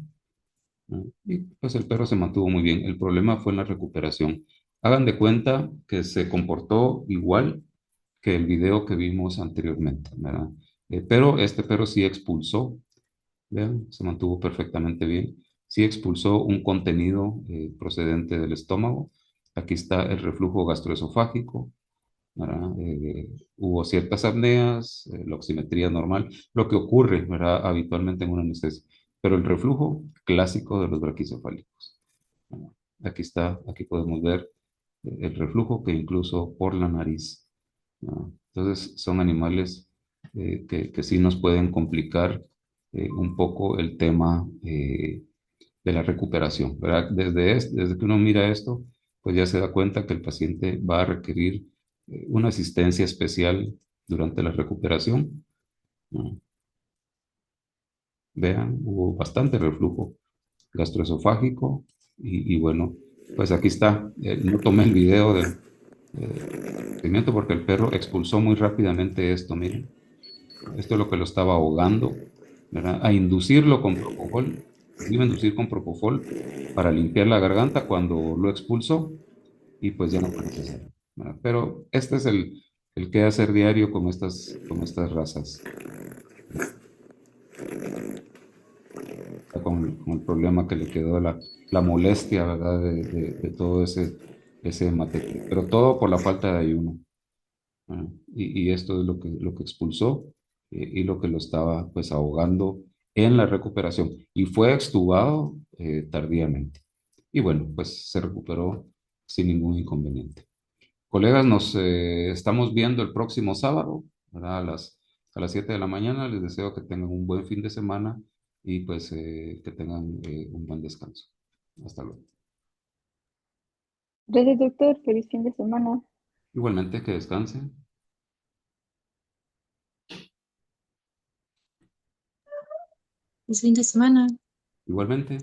Y pues el perro se mantuvo muy bien. El problema fue en la recuperación. Hagan de cuenta que se comportó igual que el video que vimos anteriormente, ¿verdad? Pero este perro sí expulsó. Vean, se mantuvo perfectamente bien. Sí expulsó un contenido procedente del estómago. Aquí está el reflujo gastroesofágico, ¿verdad? Hubo ciertas apneas, la oximetría normal, lo que ocurre, ¿verdad? Habitualmente en una anestesia. Pero el reflujo clásico de los braquicefálicos. ¿Verdad? Aquí está, aquí podemos ver el reflujo que incluso por la nariz. ¿No? Entonces, son animales que sí nos pueden complicar un poco el tema de la recuperación, ¿verdad? Desde que uno mira esto, pues ya se da cuenta que el paciente va a requerir una asistencia especial durante la recuperación, ¿no? Vean, hubo bastante reflujo gastroesofágico y bueno, pues aquí está. No tomé el video del procedimiento porque el perro expulsó muy rápidamente esto, miren. Esto es lo que lo estaba ahogando, ¿verdad? A inducirlo con propofol, lo iba a inducir con propofol para limpiar la garganta cuando lo expulsó y pues ya no parece ser, ¿verdad? Pero este es el que hacer diario con estas razas, con el problema que le quedó, la molestia, ¿verdad? De todo ese material, pero todo por la falta de ayuno. Y esto es lo que expulsó y lo que lo estaba pues ahogando en la recuperación. Y fue extubado tardíamente. Y bueno, pues se recuperó sin ningún inconveniente. Colegas, nos estamos viendo el próximo sábado, ¿verdad? A las 7 de la mañana. Les deseo que tengan un buen fin de semana y pues que tengan un buen descanso. Hasta luego. Gracias, doctor. Feliz fin de semana. Igualmente, que descansen. Feliz fin de semana. Igualmente.